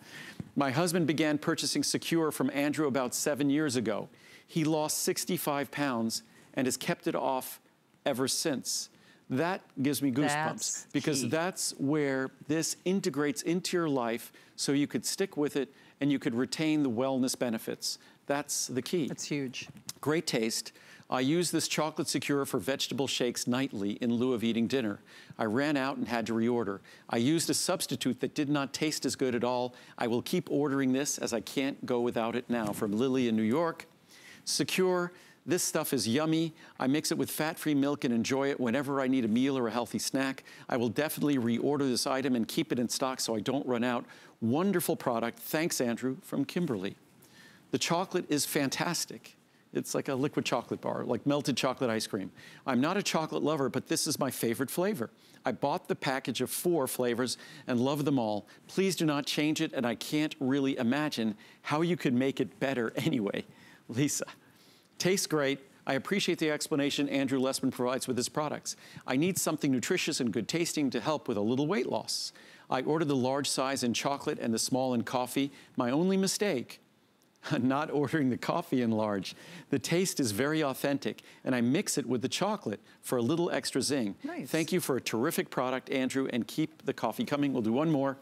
My husband began purchasing Secure from Andrew about 7 years ago. He lost 65 pounds and has kept it off ever since. That gives me goosebumps because that's where this integrates into your life so you could stick with it and you could retain the wellness benefits. That's the key. That's huge. Great taste. I use this chocolate Secure for vegetable shakes nightly in lieu of eating dinner. I ran out and had to reorder. I used a substitute that did not taste as good at all. I will keep ordering this as I can't go without it now. From Lily in New York. Secure, This stuff is yummy. I mix it with fat-free milk and enjoy it whenever I need a meal or a healthy snack. I will definitely reorder this item and keep it in stock so I don't run out. Wonderful product. Thanks, Andrew, from Kimberly. The chocolate is fantastic. It's like a liquid chocolate bar, like melted chocolate ice cream. I'm not a chocolate lover, but this is my favorite flavor. I bought the package of 4 flavors and love them all. Please do not change it, and I can't really imagine how you could make it better anyway. Lisa, tastes great. I appreciate the explanation Andrew Lessman provides with his products. I need something nutritious and good tasting to help with a little weight loss. I ordered the large size in chocolate and the small in coffee. My only mistake, not ordering the coffee in large. The taste is very authentic, and I mix it with the chocolate for a little extra zing. Nice. Thank you for a terrific product, Andrew, and keep the coffee coming. We'll do one more.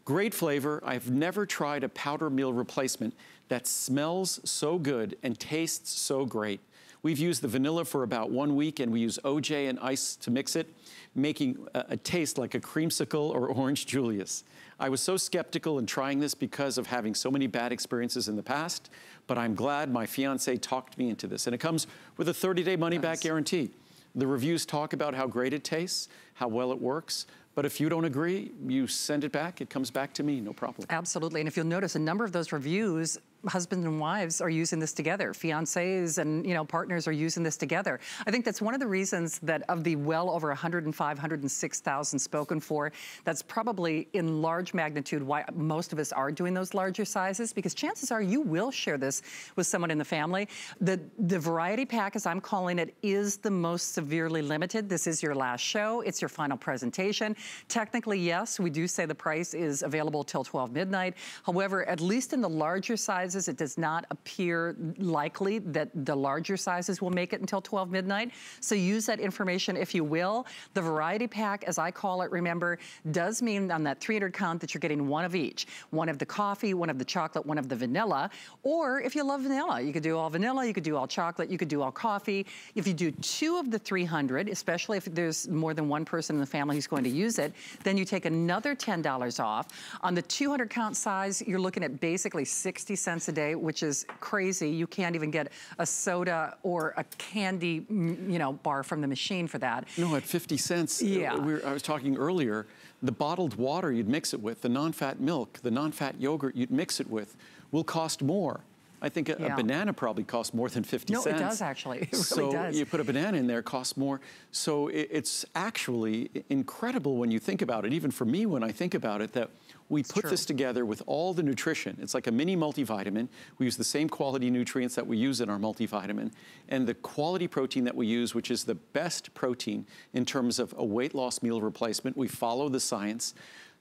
Great flavor. I've never tried a powder meal replacement that smells so good and tastes so great. We've used the vanilla for about 1 week, and we use OJ and ice to mix it, making a taste like a creamsicle or orange Julius. I was so skeptical in trying this because of having so many bad experiences in the past, but I'm glad my fiance talked me into this. And it comes with a 30-day money-back guarantee. The reviews talk about how great it tastes, how well it works, but if you don't agree, you send it back, it comes back to me, no problem. Absolutely, and if you'll notice, a number of those reviews, husbands and wives are using this together. Fiancés and partners are using this together. I think that's one of the reasons that of the well over 105, 106,000 spoken for, that's probably in large magnitude why most of us are doing those larger sizes, because chances are you will share this with someone in the family. The variety pack, as I'm calling it, is the most severely limited. This is your last show. It's your final presentation. Technically, yes, we do say the price is available till 12 midnight. However, at least in the larger sizes, it does not appear likely that the larger sizes will make it until 12 midnight. So use that information if you will. The variety pack, as I call it, remember, does mean on that 300 count that you're getting one of each. One of the coffee, one of the chocolate, one of the vanilla. Or if you love vanilla, you could do all vanilla, you could do all chocolate, you could do all coffee. If you do 2 of the 300, especially if there's more than one person in the family who's going to use it, then you take another $10 off. On the 200 count size, you're looking at basically 60 cents a day, which is crazy. You can't even get a soda or a candy, bar from the machine for that. No, at 50 cents, yeah. I was talking earlier, the bottled water you'd mix it with, the non-fat milk, the non-fat yogurt you'd mix it with will cost more. I think a banana probably costs more than 50 cents. No, it does actually. It really does. So you put a banana in there, it costs more. So it's actually incredible when you think about it, even for me when I think about it, that we put this together with all the nutrition. It's like a mini multivitamin. We use the same quality nutrients that we use in our multivitamin, and the quality protein that we use, which is the best protein in terms of a weight loss meal replacement. We follow the science.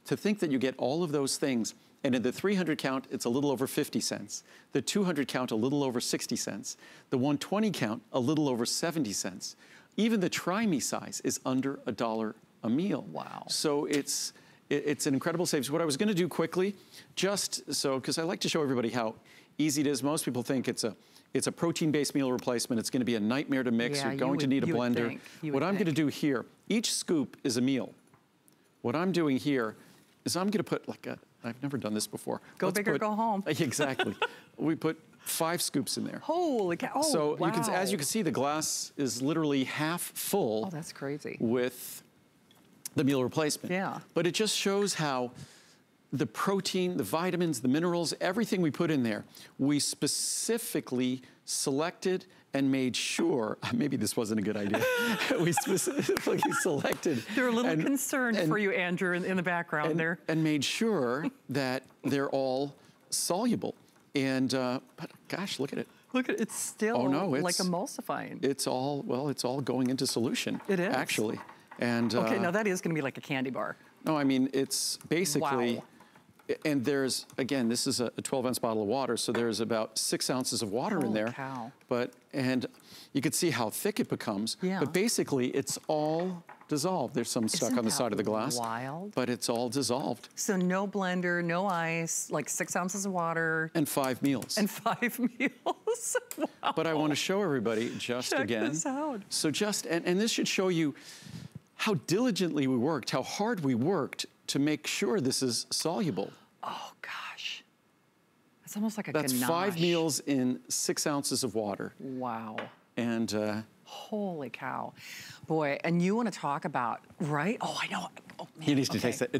To think that you get all of those things, and in the 300 count, it's a little over 50 cents. The 200 count, a little over 60 cents. The 120 count, a little over 70 cents. Even the Try Me size is under $1 a meal. Wow. So it's an incredible savings. What I was gonna do quickly, just so, because I like to show everybody how easy it is. Most people think it's a protein-based meal replacement. It's gonna be a nightmare to mix. You're going to need a blender. What I'm gonna do here, each scoop is a meal. What I'm doing here is I'm gonna put like I've never done this before. Go big or go home. Exactly. We put 5 scoops in there. Holy cow, so wow. As you can see, the glass is literally half full. Oh, that's crazy. With the meal replacement. Yeah. But it just shows how the protein, the vitamins, the minerals, everything we put in there, we specifically selected and made sure, maybe this wasn't a good idea, we specifically selected. They're a little concerned for you, Andrew, in the background there. And made sure that they're all soluble. And, but gosh, look at it. Look at it, it's still like emulsifying. It's all, well, it's all going into solution. It is. Actually. And, okay, now that is gonna be like a candy bar. No, I mean, it's basically, wow. And there's, again, this is a 12-ounce bottle of water, so there's about 6 ounces of water in there. Cow. And you can see how thick it becomes. Yeah. But basically, it's all dissolved. There's some stuck on the side of the glass. Wild. But it's all dissolved. So no blender, no ice, like 6 ounces of water. And 5 meals. And 5 meals. Wow. But I want to show everybody just again. Check this out. So and this should show you how diligently we worked, how hard we worked to make sure this is soluble. Oh gosh. It's almost like a That's ganache. 5 meals in 6 ounces of water. Wow. And holy cow. Boy, and you want to talk about, right? Oh, I know. Oh, man. He needs to taste it.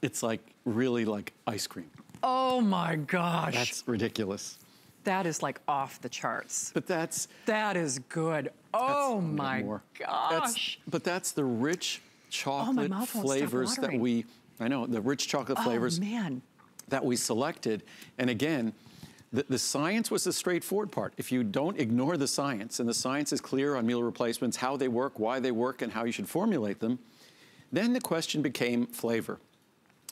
It's like really like ice cream. Oh my gosh. That's ridiculous. That is like off the charts. But that is good. Oh my gosh. But that's the rich chocolate flavors that we, the rich chocolate flavors that we selected. And again, the science was the straightforward part. If you don't ignore the science, and the science is clear on meal replacements, how they work, why they work, and how you should formulate them, then the question became flavor.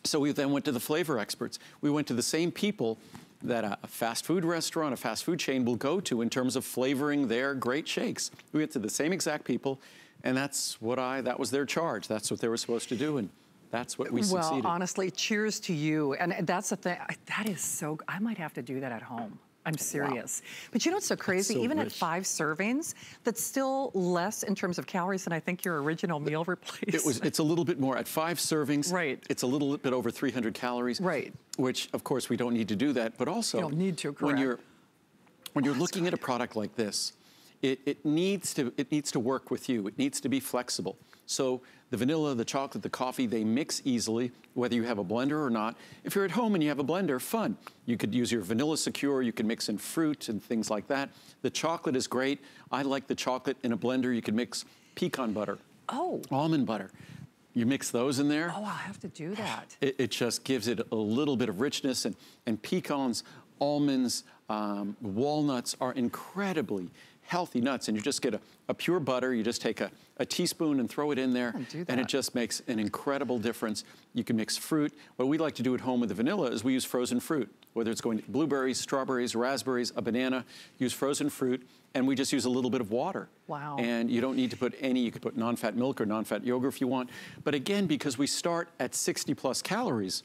So we then went to the flavor experts. We went to the same people that a fast food restaurant, a fast food chain will go to in terms of flavoring their great shakes. We went to the same exact people, and that was their charge. That's what they were supposed to do, and that's what we succeeded. Well, honestly, cheers to you. And that's the thing, that is so, I might have to do that at home. I'm serious. Wow. But you know what's so crazy? Even at 5 servings, that's still less in terms of calories than I think your original meal replacement. It's a little bit more. At 5 servings, right. It's a little bit over 300 calories. Right. Which, of course, we don't need to do that. But also, you don't need to, correct. When you're looking at a product like this, it needs to work with you. It needs to be flexible. So the vanilla, the chocolate, the coffee, they mix easily, whether you have a blender or not. If you're at home and you have a blender, fun. You could use your vanilla secure, you can mix in fruit and things like that. The chocolate is great. I like the chocolate in a blender. You can mix pecan butter, almond butter. You mix those in there. Oh, I'll have to do that. It just gives it a little bit of richness, and pecans, almonds, walnuts are incredibly healthy nuts, and you just get a pure butter. You just take a teaspoon and throw it in there, and it just makes an incredible difference. You can mix fruit. What we like to do at home with the vanilla is we use frozen fruit, whether it's going to blueberries, strawberries, raspberries, a banana, use frozen fruit, and we just use a little bit of water. Wow. And you don't need to put any, you could put non-fat milk or non-fat yogurt if you want. But again, because we start at 60 plus calories,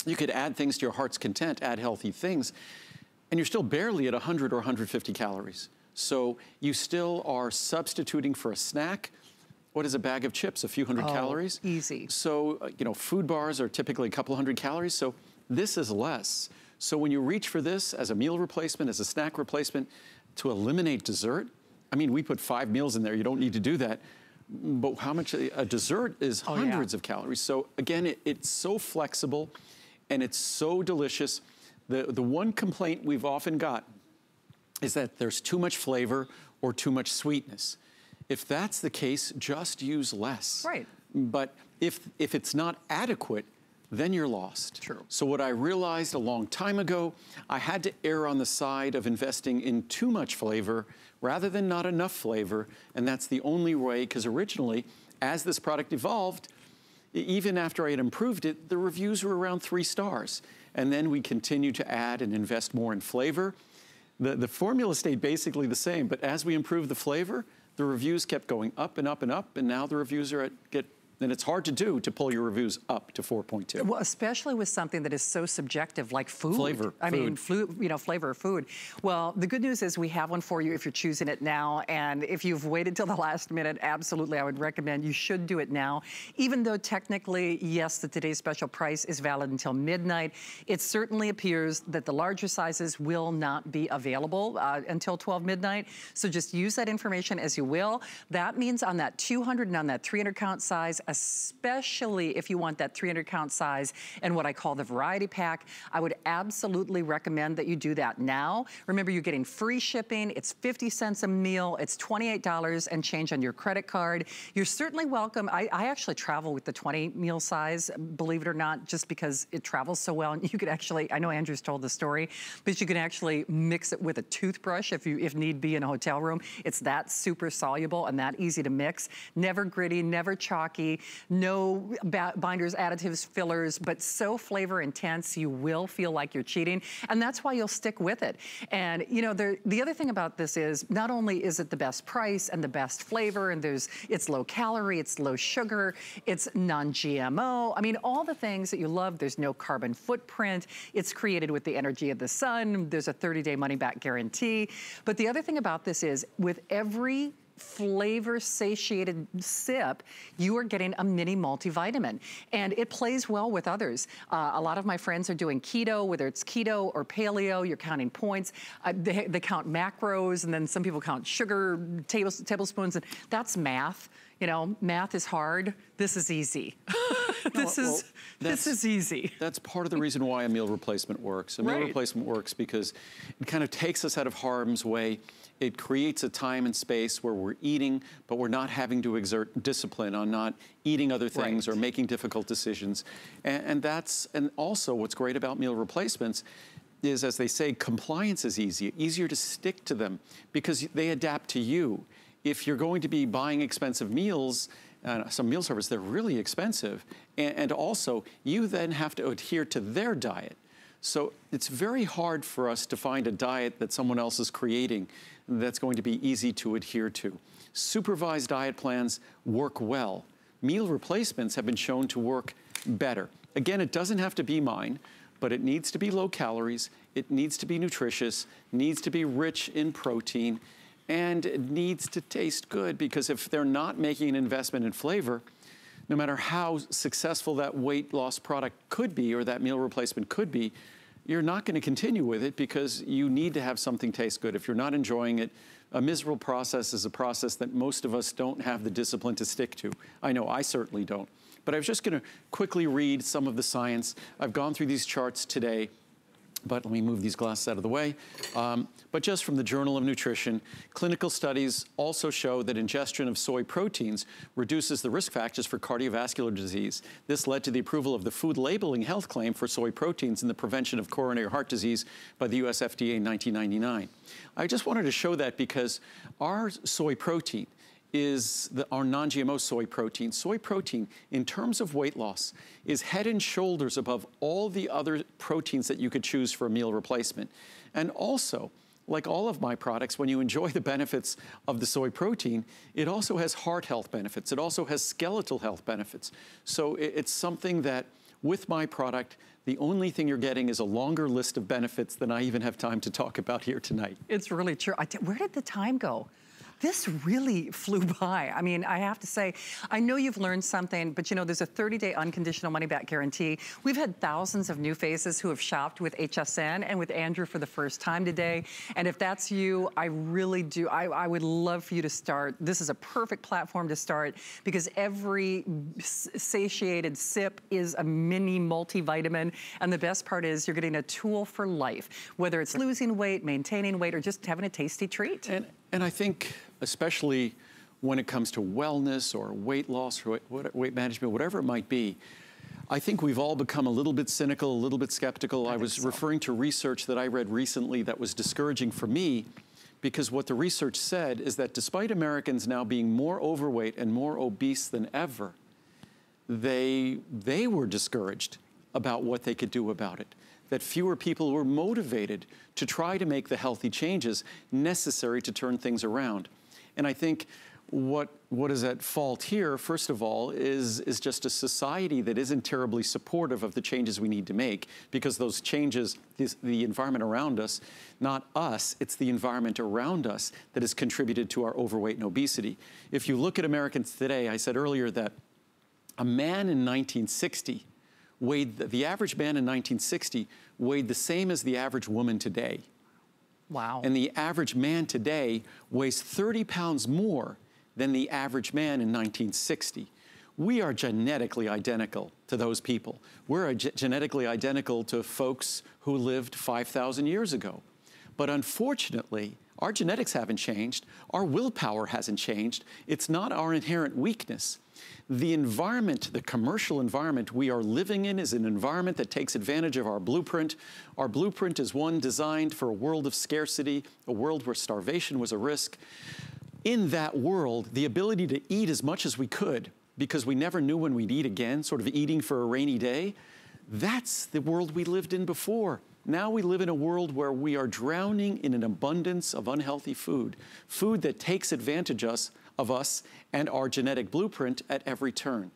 you could add things to your heart's content, add healthy things, and you're still barely at 100 or 150 calories. So you still are substituting for a snack. What is a bag of chips? A few hundred calories? Easy. So, food bars are typically a couple hundred calories. So this is less. So when you reach for this as a meal replacement, as a snack replacement, to eliminate dessert, I mean, we put 5 meals in there. You don't need to do that. But how much a dessert is hundreds of calories. So again, it's so flexible and it's so delicious. The one complaint we've often got is that there's too much flavor or too much sweetness. If that's the case, just use less. Right. But if it's not adequate, then you're lost. True. So what I realized a long time ago, I had to err on the side of investing in too much flavor rather than not enough flavor, and that's the only way, because originally, as this product evolved, even after I had improved it, the reviews were around 3 stars. And then we continued to add and invest more in flavor. The formula stayed basically the same, but as we improved the flavor, the reviews kept going up and up and up, and now the reviews are and it's hard to pull your reviews up to 4.2. Well, especially with something that is so subjective like food. Flavor, flavor of food. Well, the good news is we have one for you if you're choosing it now, and if you've waited till the last minute, absolutely, I would recommend you should do it now. Even though technically, yes, today's special price is valid until midnight, it certainly appears that the larger sizes will not be available until 12 midnight, so just use that information as you will. That means on that 200 and on that 300 count size, especially if you want that 300 count size and what I call the variety pack, I would absolutely recommend that you do that now. Remember, you're getting free shipping. It's 50 cents a meal. It's $28 and change on your credit card. You're certainly welcome. I actually travel with the 20 meal size, believe it or not, just because it travels so well. And you could actually, I know Andrew's told the story, but you can actually mix it with a toothbrush if need be in a hotel room. It's that super soluble and that easy to mix. Never gritty, never chalky. No binders, additives, fillers, but so flavor intense, you will feel like you're cheating. And that's why you'll stick with it. And the other thing about this is not only is it the best price and the best flavor, and it's low calorie, it's low sugar, it's non-GMO. I mean, all the things that you love. There's no carbon footprint. It's created with the energy of the sun. There's a 30-day money-back guarantee. But the other thing about this is with every flavor satiated sip, you are getting a mini multivitamin. And it plays well with others. A lot of my friends are doing keto, whether it's keto or paleo, you're counting points. They count macros, and then some people count sugar, tablespoons, and that's math. You know, math is hard. This is easy. This is easy. That's part of the reason why a meal replacement works. A meal replacement works because it kind of takes us out of harm's way. It creates a time and space where we're eating, but we're not having to exert discipline on not eating other things or making difficult decisions. And also what's great about meal replacements is, as they say, compliance is easier to stick to them because they adapt to you. If you're going to be buying expensive meals, some meal service, they're really expensive. And also, you then have to adhere to their diet. So it's very hard for us to find a diet that someone else is creating that's going to be easy to adhere to. Supervised diet plans work well. Meal replacements have been shown to work better. Again, it doesn't have to be mine, but it needs to be low calories, it needs to be nutritious, needs to be rich in protein, and it needs to taste good, because if they're not making an investment in flavor, no matter how successful that weight loss product could be or that meal replacement could be, you're not going to continue with it because you need to have something taste good. If you're not enjoying it, a miserable process is a process that most of us don't have the discipline to stick to. I know I certainly don't. But I was just going to quickly read some of the science. I've gone through these charts today, but let me move these glasses out of the way. But just from the Journal of Nutrition, clinical studies also show that ingestion of soy proteins reduces the risk factors for cardiovascular disease. This led to the approval of the food labeling health claim for soy proteins and the prevention of coronary heart disease by the US FDA in 1999. I just wanted to show that because our soy protein is our non-GMO soy protein. Soy protein, in terms of weight loss, is head and shoulders above all the other proteins that you could choose for a meal replacement. And also, like all of my products, when you enjoy the benefits of the soy protein, it also has heart health benefits. It also has skeletal health benefits. So it's something that, with my product, the only thing you're getting is a longer list of benefits than I even have time to talk about here tonight. It's really true. Where did the time go? This really flew by. I mean, I have to say, I know you've learned something, but you know, there's a 30-day unconditional money-back guarantee. We've had thousands of new faces who have shopped with HSN and with Andrew for the first time today. And if that's you, I really do, I would love for you to start. This is a perfect platform to start because every satiated sip is a mini multivitamin. And the best part is you're getting a tool for life, whether it's losing weight, maintaining weight, or just having a tasty treat. And I think, especially when it comes to wellness or weight loss or weight management, whatever it might be, I think we've all become a little bit cynical, a little bit skeptical. I was referring to research that I read recently that was discouraging for me, because what the research said is that despite Americans now being more overweight and more obese than ever, they were discouraged about what they could do about it. That fewer people were motivated to try to make the healthy changes necessary to turn things around. And I think what is at fault here, first of all, is just a society that isn't terribly supportive of the changes we need to make, because those changes, the environment around us, not us, it's the environment around us that has contributed to our overweight and obesity. If you look at Americans today, I said earlier that a man in 1960 the average man in 1960 weighed the same as the average woman today. Wow. And the average man today weighs 30 pounds more than the average man in 1960. We are genetically identical to those people. We're genetically identical to folks who lived 5,000 years ago. But unfortunately, our genetics haven't changed. Our willpower hasn't changed. It's not our inherent weakness. The environment, the commercial environment we are living in, is an environment that takes advantage of our blueprint. Our blueprint is one designed for a world of scarcity, a world where starvation was a risk. In that world, the ability to eat as much as we could, because we never knew when we'd eat again, sort of eating for a rainy day, that's the world we lived in before. Now we live in a world where we are drowning in an abundance of unhealthy food, food that takes advantage of us and our genetic blueprint at every turn.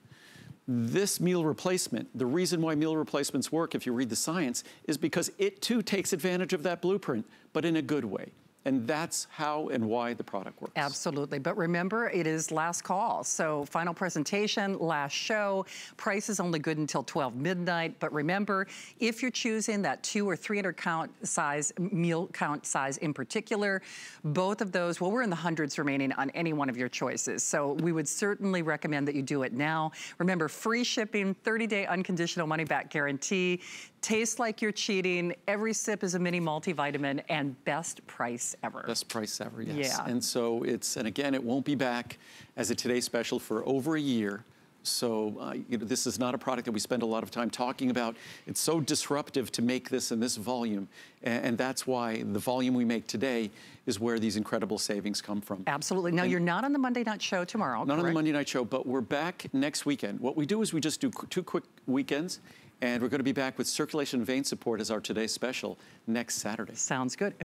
This meal replacement, the reason why meal replacements work, if you read the science, is because it too takes advantage of that blueprint, but in a good way. And that's how and why the product works. Absolutely. But remember, it is last call. So final presentation, last show. Price is only good until 12 midnight. But remember, if you're choosing that 200 or 300 count size, meal count size in particular, both of those, well, we're in the hundreds remaining on any one of your choices. So we would certainly recommend that you do it now. Remember, free shipping, 30-day unconditional money-back guarantee. Tastes like you're cheating. Every sip is a mini multivitamin, and best price ever. Best price ever, yes. Yeah. And so and again, it won't be back as a Today Special for over a year. So this is not a product that we spend a lot of time talking about. It's so disruptive to make this in this volume. And that's why the volume we make today is where these incredible savings come from. Absolutely. Now, you're not on the Monday night show tomorrow, Not correct? on the Monday night show, but we're back next weekend. What we do is we just do 2 quick weekends. And we're going to be back with circulation and vein support as our Today Special next Saturday. Sounds good.